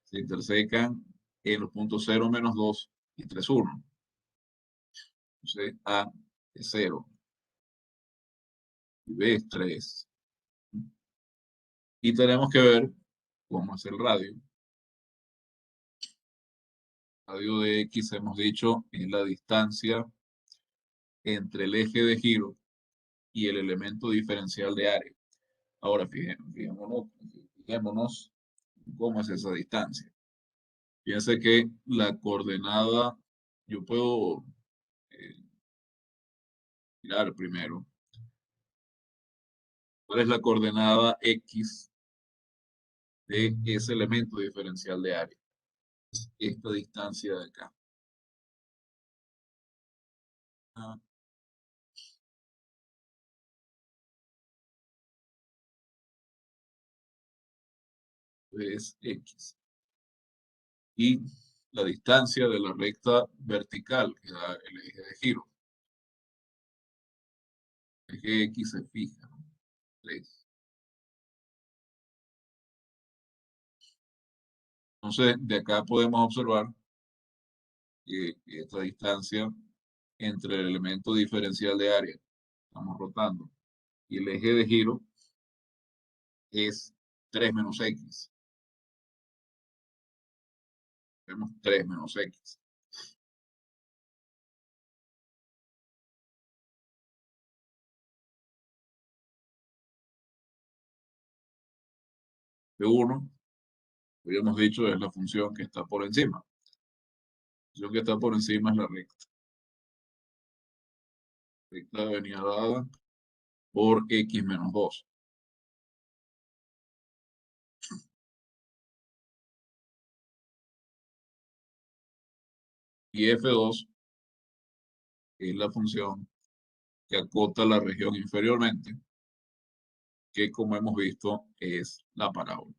Se intersecan en los puntos 0, -2 y 3, 1. Entonces, A es 0 y B es 3. Y tenemos que ver cómo es el radio. El radio de X, hemos dicho, es la distancia entre el eje de giro y el elemento diferencial de área. Ahora, fijémonos cómo es esa distancia. Fíjense que la coordenada, yo puedo eh, mirar primero cuál es la coordenada X de ese elemento diferencial de área. Esta distancia de acá. Ah, es X. Y la distancia de la recta vertical, que da el eje de giro. El eje X se fija, ¿no? 3. Entonces, de acá podemos observar que esta distancia entre el elemento diferencial de área, estamos rotando, y el eje de giro es 3 menos X. Vemos 3 menos X. De 1, habíamos dicho, es la función que está por encima. La función que está por encima es la recta. Recta venía dada por X menos 2. Y F2 es la función que acota la región inferiormente, que como hemos visto es la parábola.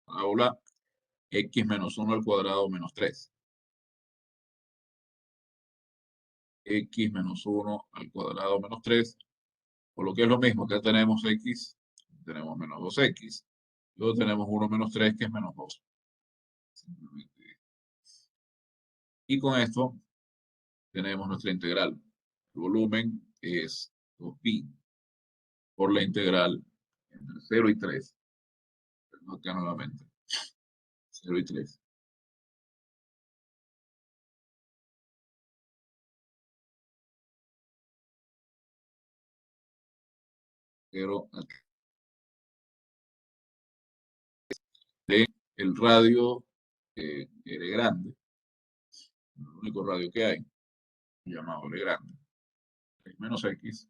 Parábola X menos 1 al cuadrado menos 3. X menos 1 al cuadrado menos 3. Por lo que es lo mismo, acá tenemos X, tenemos menos 2X. Luego tenemos 1 menos 3, que es menos 2. Y con esto tenemos nuestra integral. El volumen es 2pi por la integral entre 0 y 3 acá nuevamente. 0 y 3. Pero el radio L grande, el único radio que hay, llamado L grande, es menos X,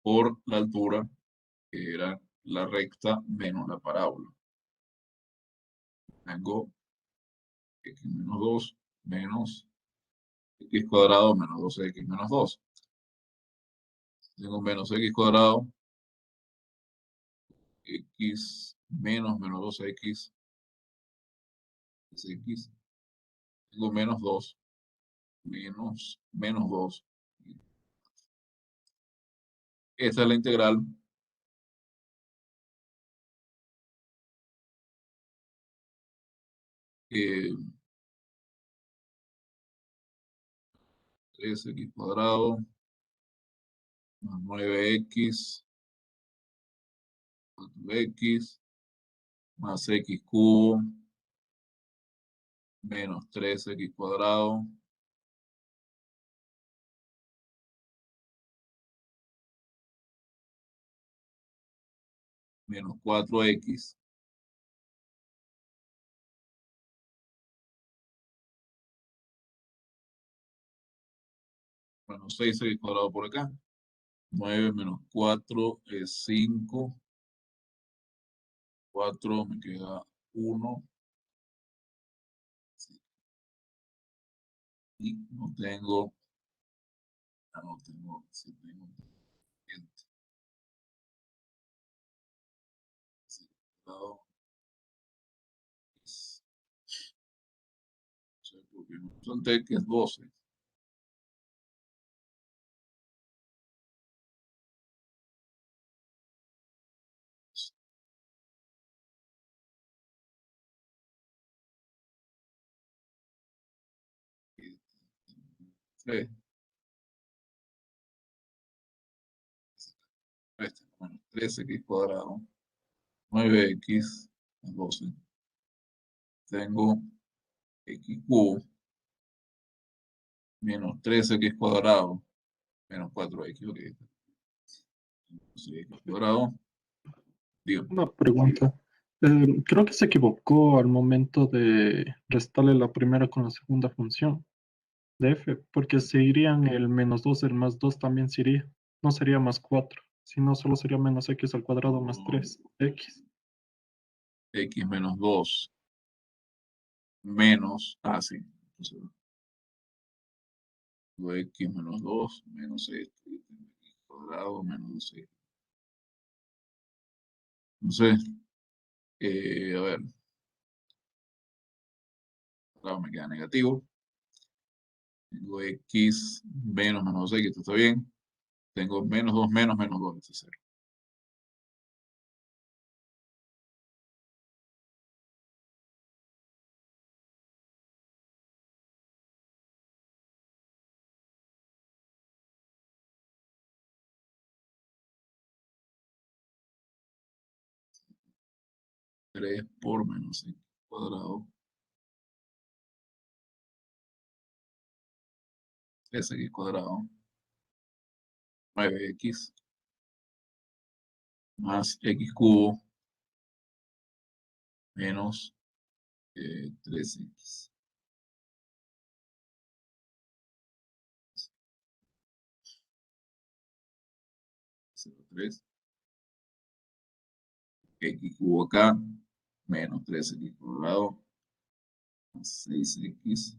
por la altura, que era la recta menos la parábola. Tengo X menos 2 menos X cuadrado menos 2X menos 2. Tengo menos X cuadrado, X menos 2X, es X. Tengo menos 2 menos 2. Esta es la integral eh, 3X cuadrado más 9X, 4X más X cubo menos 3X cuadrado menos 4X menos 6X cuadrado por acá. 9 menos 4 es 5. 4 me queda 1. Y no tengo, sí tengo, sí, cuadrado, no sé por qué no son T, que es 12. Sí, bueno, 3X cuadrado, 9X más 12. Tengo X cubo menos 3X cuadrado menos 4X. Ok. Sí, X cuadrado, digo, Una pregunta. Creo que se equivocó al momento de restarle la primera con la segunda función de f, porque se irían el menos 2, el más 2 también se iría. No sería más 4, sino solo sería menos x al cuadrado más 3x. X menos 2 menos, sí. Entonces, X menos 2 menos esto, y tengo X cuadrado menos 6. Entonces, a ver, cuadrado me queda negativo. Tengo X menos 2X, esto está bien. Tengo menos 2 menos 2, esto es 0. Tres por menos X cuadrado, 3X cuadrado, 9X más X cubo menos 3X. 0,3. X cubo acá, menos 3X cuadrado, más 6X.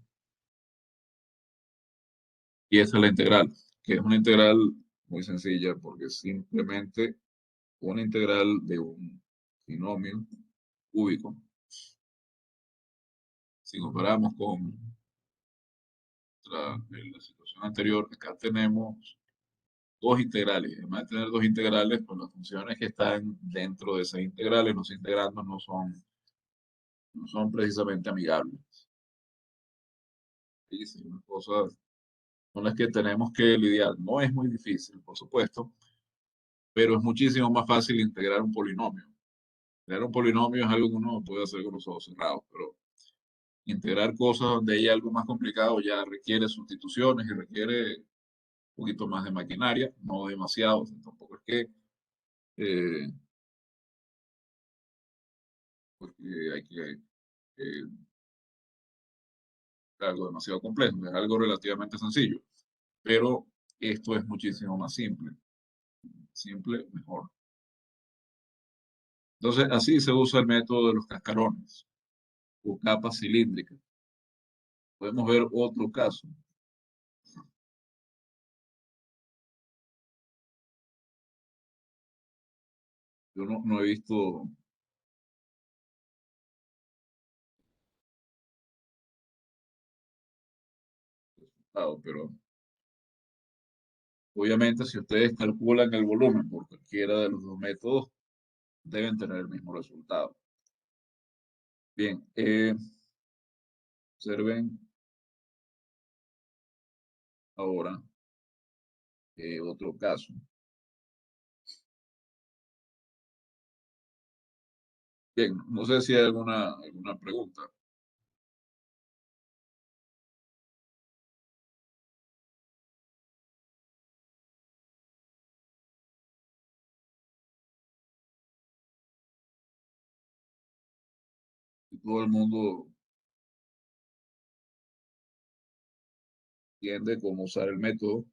Y esa es la integral, que es una integral muy sencilla porque es simplemente una integral de un binomio cúbico. Si comparamos con la situación anterior, acá tenemos dos integrales. Y además de tener dos integrales, pues las funciones que están dentro de esas integrales, los integrandos no son precisamente amigables. Y sí, unas cosas con las que tenemos que lidiar. No es muy difícil, por supuesto, pero es muchísimo más fácil integrar un polinomio. Integrar un polinomio es algo que uno puede hacer con los ojos cerrados, pero integrar cosas donde hay algo más complicado ya requiere sustituciones y requiere un poquito más de maquinaria, no demasiado, tampoco es que eh, porque hay que algo demasiado complejo, es algo relativamente sencillo, pero esto es muchísimo más simple, simple, mejor. Entonces, así se usa el método de los cascarones o capas cilíndricas. Podemos ver otro caso. Yo no he visto, pero obviamente si ustedes calculan el volumen por cualquiera de los dos métodos, deben tener el mismo resultado. Bien, observen ahora otro caso. Bien, no sé si hay alguna pregunta. Si todo el mundo entiende cómo usar el método.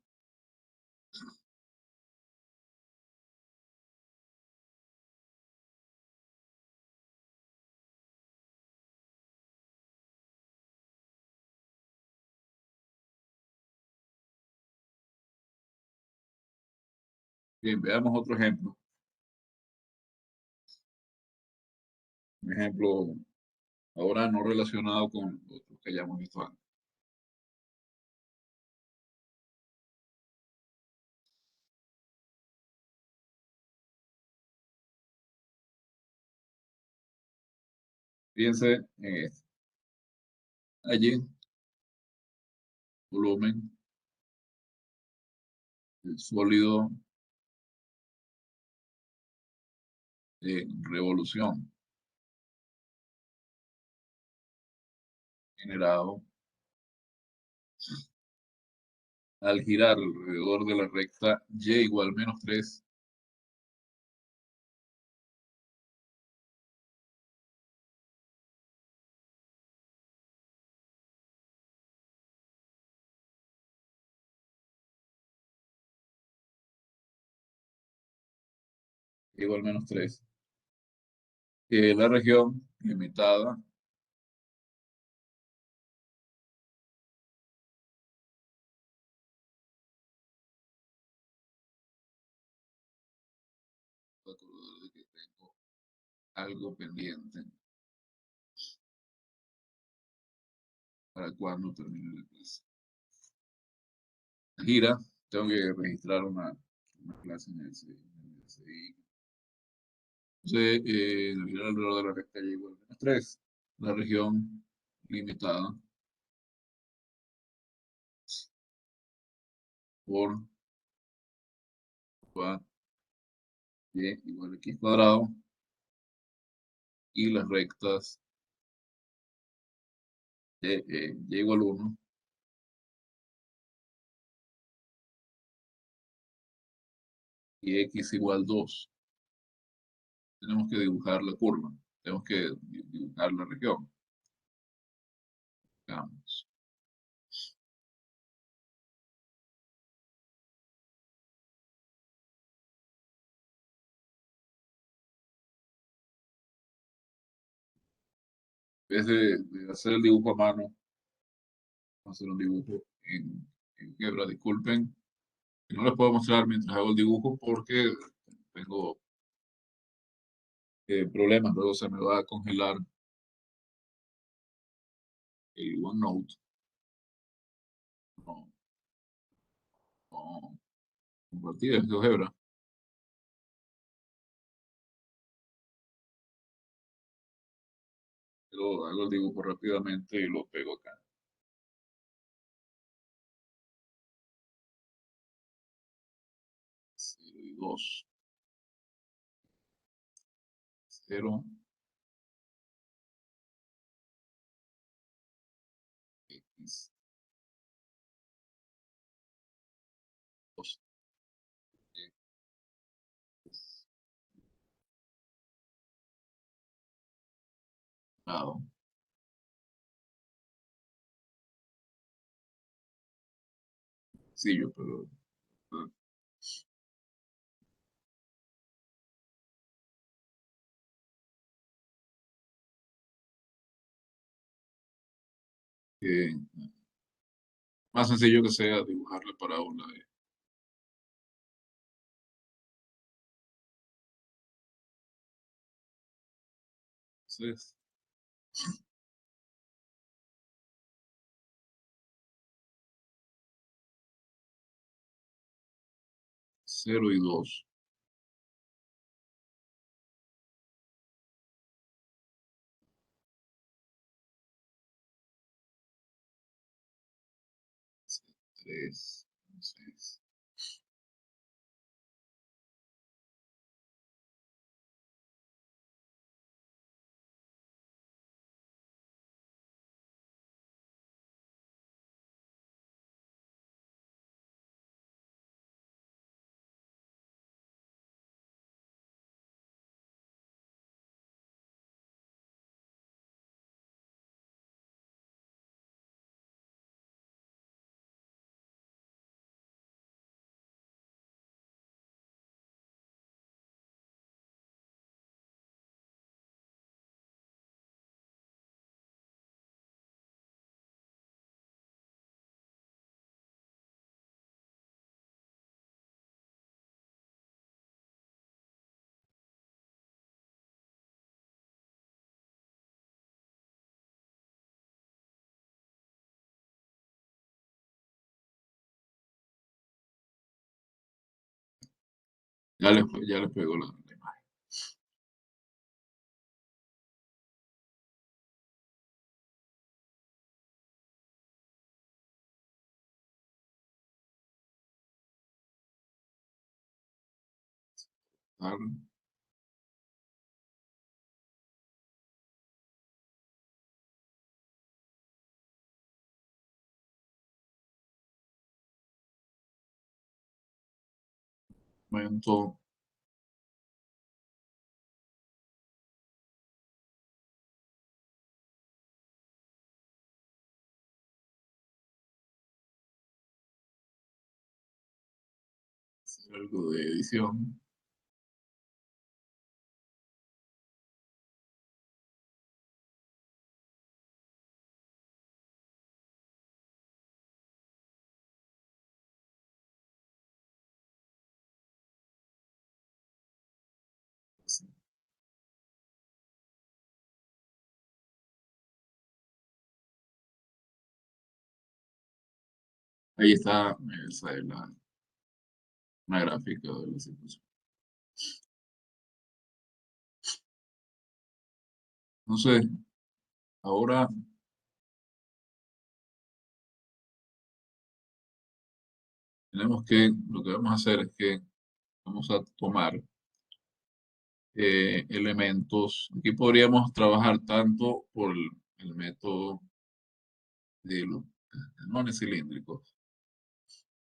Bien, veamos otro ejemplo. Un ejemplo ahora no relacionado con otros que hayamos visto antes. Fíjense en esto. Allí, volumen, el sólido de revolución generado al girar alrededor de la recta y igual menos 3 igual menos 3. La región limitada de que tengo algo pendiente para cuando termine la clase. Gira, tengo que registrar una clase en el CI. Entonces, girar alrededor de la recta y igual menos 3. La región limitada por y igual a x cuadrado y las rectas de y igual 1 y x igual 2. Tenemos que dibujar la curva, tenemos que dibujar la región. Veamos. En vez de hacer el dibujo a mano, vamos a hacer un dibujo en Gebra. Disculpen, que no les puedo mostrar mientras hago el dibujo porque tengo problemas, luego se me va a congelar el OneNote. No, no compartir el GeoGebra. Pero hago el dibujo rápidamente y lo pego acá. 0 y 2. 0, x, 2, x, lado. Sí, yo, pero eh, más sencillo que sea dibujar la parábola. Entonces, 0 y 2. 3, 6. Ya le pegó la imagen. Claro. Momento hacer algo de edición. Ahí está, esa es una gráfica de la situación. Entonces, ahora lo que vamos a hacer es que vamos a tomar elementos. Aquí podríamos trabajar tanto por el método de los canones cilíndricos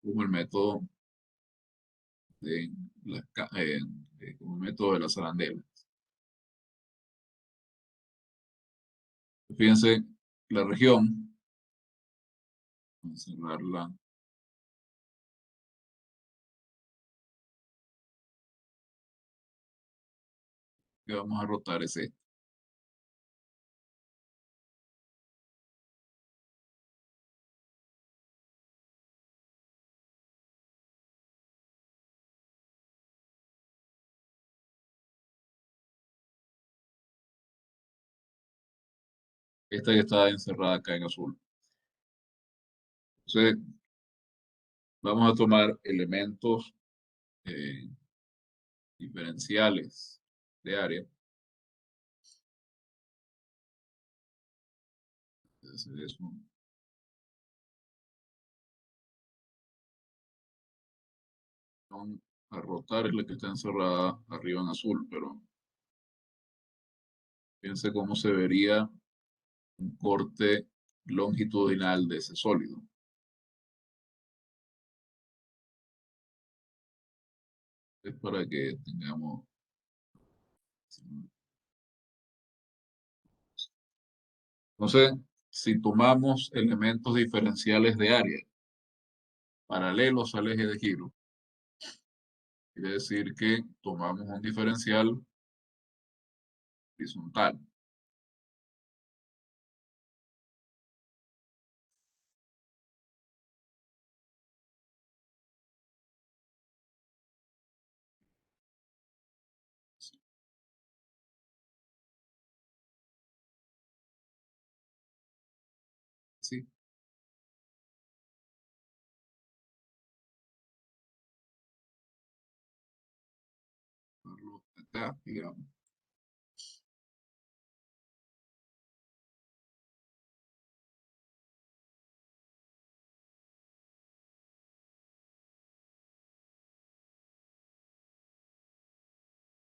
como el método de como el método de las arandelas. Fíjense, la región, vamos a cerrarla, que vamos a rotar ese. Esta ya está encerrada acá en azul. Entonces, vamos a tomar elementos eh, diferenciales de área. Entonces, eso, a rotar es la que está encerrada arriba en azul, pero Fíjense cómo se vería un corte longitudinal de ese sólido. Es para que tengamos... Entonces, si tomamos elementos diferenciales de área paralelos al eje de giro, quiere decir que tomamos un diferencial horizontal. ¿Sí? Acá, digamos.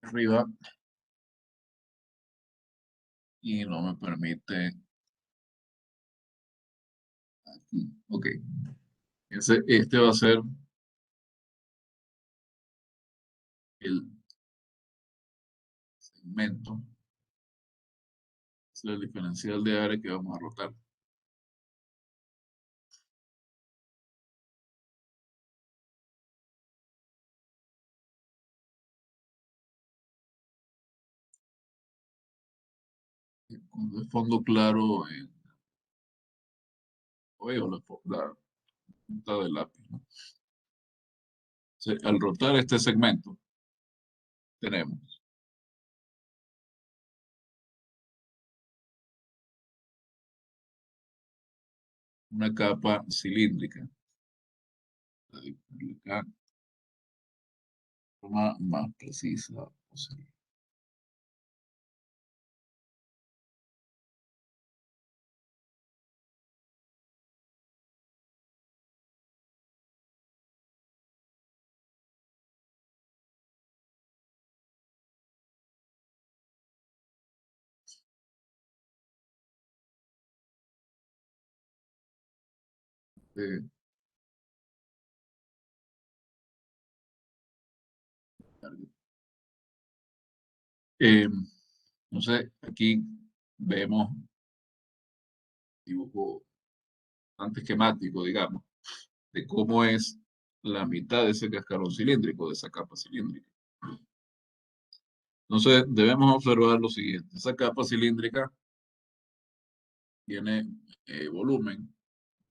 Arriba y no me permite aquí. Ok. Este va a ser el segmento, es el diferencial de área que vamos a rotar. Cuando es fondo claro, veo la punta del lápiz, ¿no? Al rotar este segmento, tenemos una capa cilíndrica. La acá, de forma más precisa posible. Eh, eh, entonces, aquí vemos dibujo bastante esquemático, digamos, de cómo es la mitad de ese cascarón cilíndrico, de esa capa cilíndrica. Entonces, debemos observar lo siguiente. Esa capa cilíndrica tiene volumen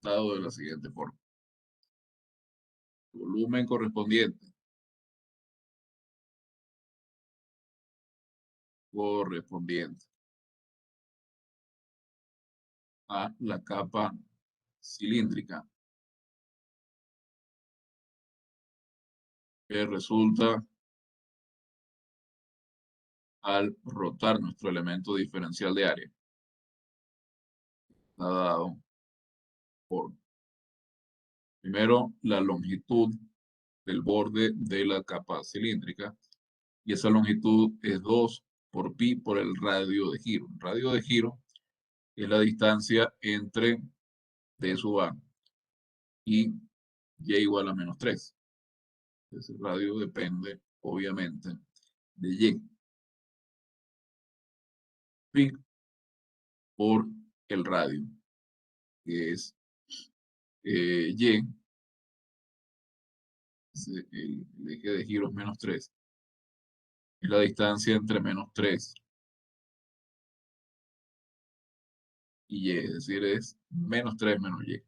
dado de la siguiente forma. Volumen correspondiente a la capa cilíndrica que resulta al rotar nuestro elemento diferencial de área. Está dado por, primero, la longitud del borde de la capa cilíndrica, y esa longitud es 2 por pi por el radio de giro. El radio de giro es la distancia entre D sub A y y igual a menos 3. Ese radio depende, obviamente, de y. Pi por el radio, que es y, el eje de giro es menos 3, y la distancia entre menos 3 y y, es decir, es menos 3 menos y.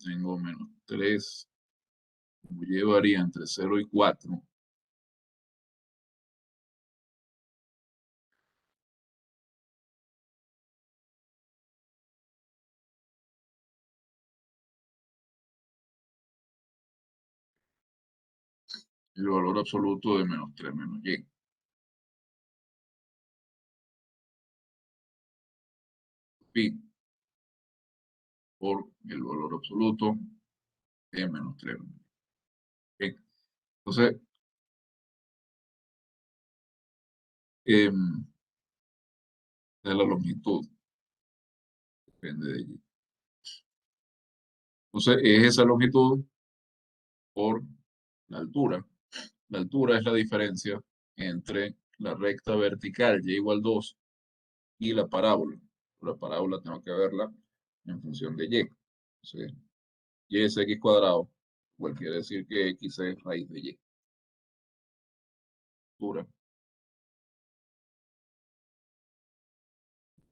Tengo menos 3, como y varía entre 0 y 4. El valor absoluto de menos 3 menos y. Pi por el valor absoluto E menos 3. Bien. Entonces, em, de la longitud, depende de y. Entonces, es esa longitud por la altura. La altura es la diferencia entre la recta vertical y igual 2 y la parábola. La parábola tengo que verla en función de y. Entonces, y es x cuadrado, igual quiere decir que x es raíz de y. Altura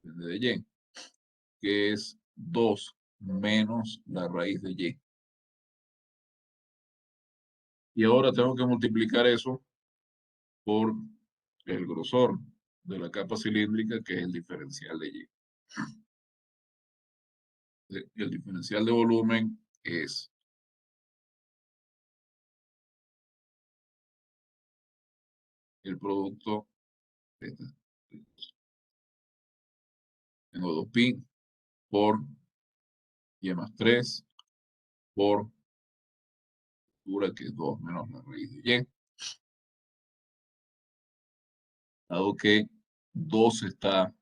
depende de y, que es 2 menos la raíz de y. Y ahora tengo que multiplicar eso por el grosor de la capa cilíndrica, que es el diferencial de y. El diferencial de volumen es el producto de estas. Tengo 2pi por y más 3 por altura, que es 2 menos la raíz de y. Dado que 2 eh, está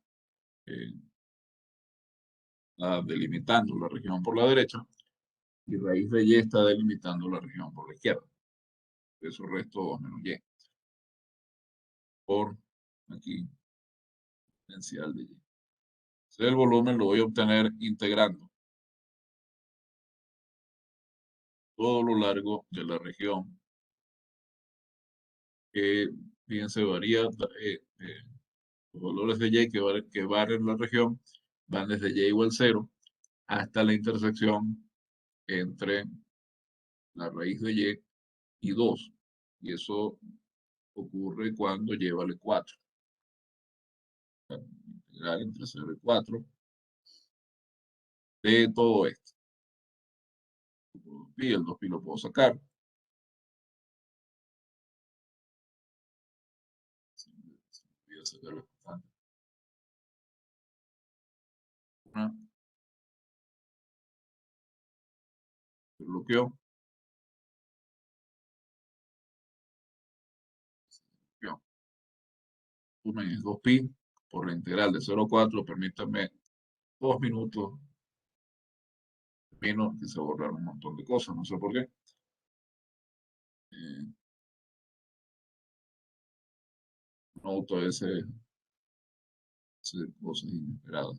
delimitando la región por la derecha y raíz de y está delimitando la región por la izquierda. Eso resto 2 menos y por aquí diferencial de y. Entonces, el volumen lo voy a obtener integrando todo lo largo de la región, que bien se varía, los valores de y que barren la región van desde y igual 0 hasta la intersección entre la raíz de y 2. Y eso ocurre cuando y vale 4. Integral entre 0 y 4 de todo esto. El 2pi lo puedo sacar. Voy a sacar la constante. Una, se bloqueó. Volumen es 2pi por la integral de 0 a 4. Permítanme 2 minutos menos, que se borraron un montón de cosas, no sé por qué. Eh, Noto ese cosas inesperadas.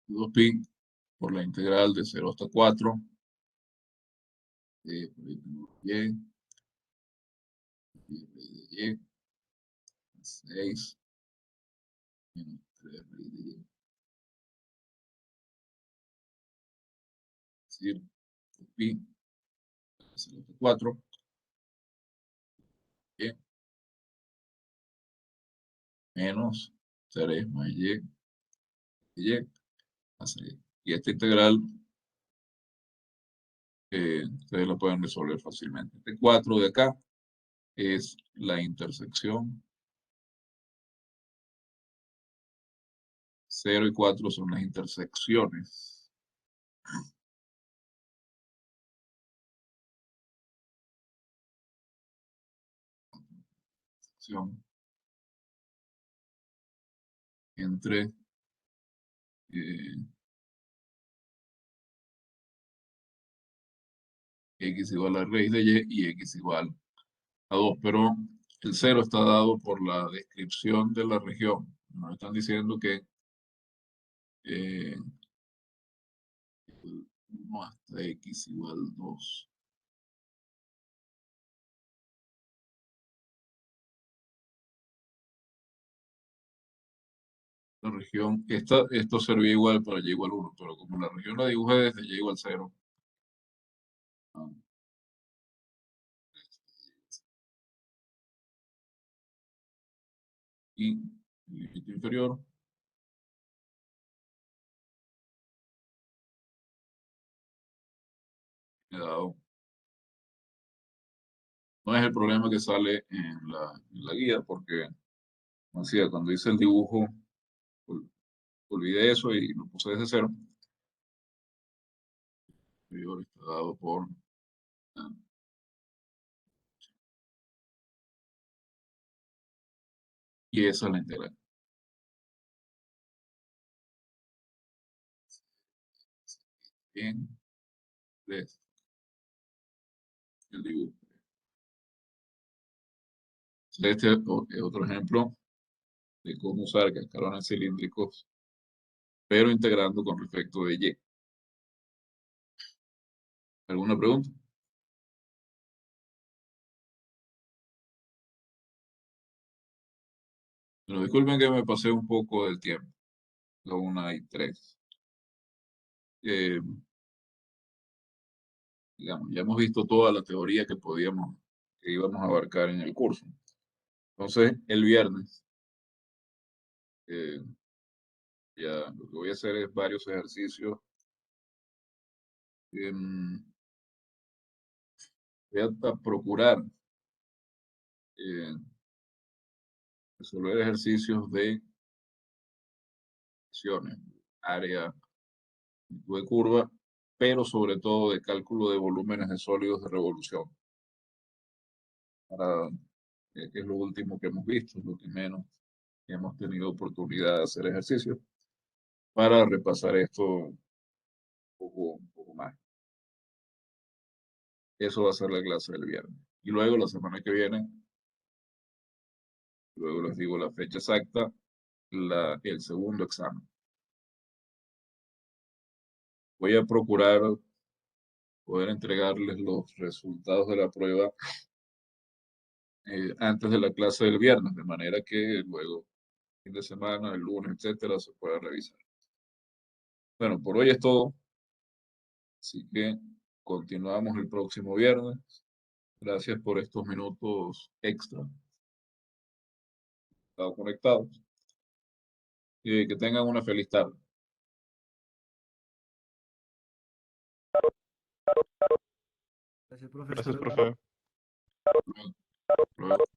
2pi por la integral de 0 hasta 4. Y, y, 6 menos 3 raíz de y. Es decir, pi 0 hasta 4. Y menos 3 más y a 6. Y esta integral ustedes la pueden resolver fácilmente. Este 4 de acá es la intersección. 0 y 4 son las intersecciones. Entre x igual a raíz de y x igual a 2. Pero el 0 está dado por la descripción de la región. Nos están diciendo que 1 hasta x igual 2. La región, esto servía igual para y igual 1, pero como la región la dibujé desde y igual 0, y el límite inferior he dado. No es el problema que sale en la guía, porque, como decía, cuando hice el dibujo olvidé eso y lo puse desde cero. El servidor está dado por y esa es la integral. Bien, de el dibujo. Este es otro ejemplo de cómo usar cascarones cilíndricos, pero integrando con respecto de Y. ¿Alguna pregunta? Pero disculpen que me pasé un poco del tiempo, la 1 y 3. Eh, digamos, ya hemos visto toda la teoría que íbamos a abarcar en el curso. Entonces, el viernes, eh, ya lo que voy a hacer es varios ejercicios. Voy a procurar eh, resolver ejercicios de acciones, área, longitud de curva, pero sobre todo de cálculo de volúmenes de sólidos de revolución. Para, que es lo último que hemos visto, lo que menos hemos tenido oportunidad de hacer ejercicios, para repasar esto un poco más. Eso va a ser la clase del viernes. Y luego la semana que viene, luego les digo la fecha exacta, el segundo examen. Voy a procurar poder entregarles los resultados de la prueba antes de la clase del viernes, de manera que luego, fin de semana, el lunes, etcétera, se pueda revisar. Bueno, por hoy es todo, así que continuamos el próximo viernes. Gracias por estos minutos extra. Estado conectados. Y que tengan una feliz tarde. Gracias, profe. Gracias, Hasta luego. profe. Luego.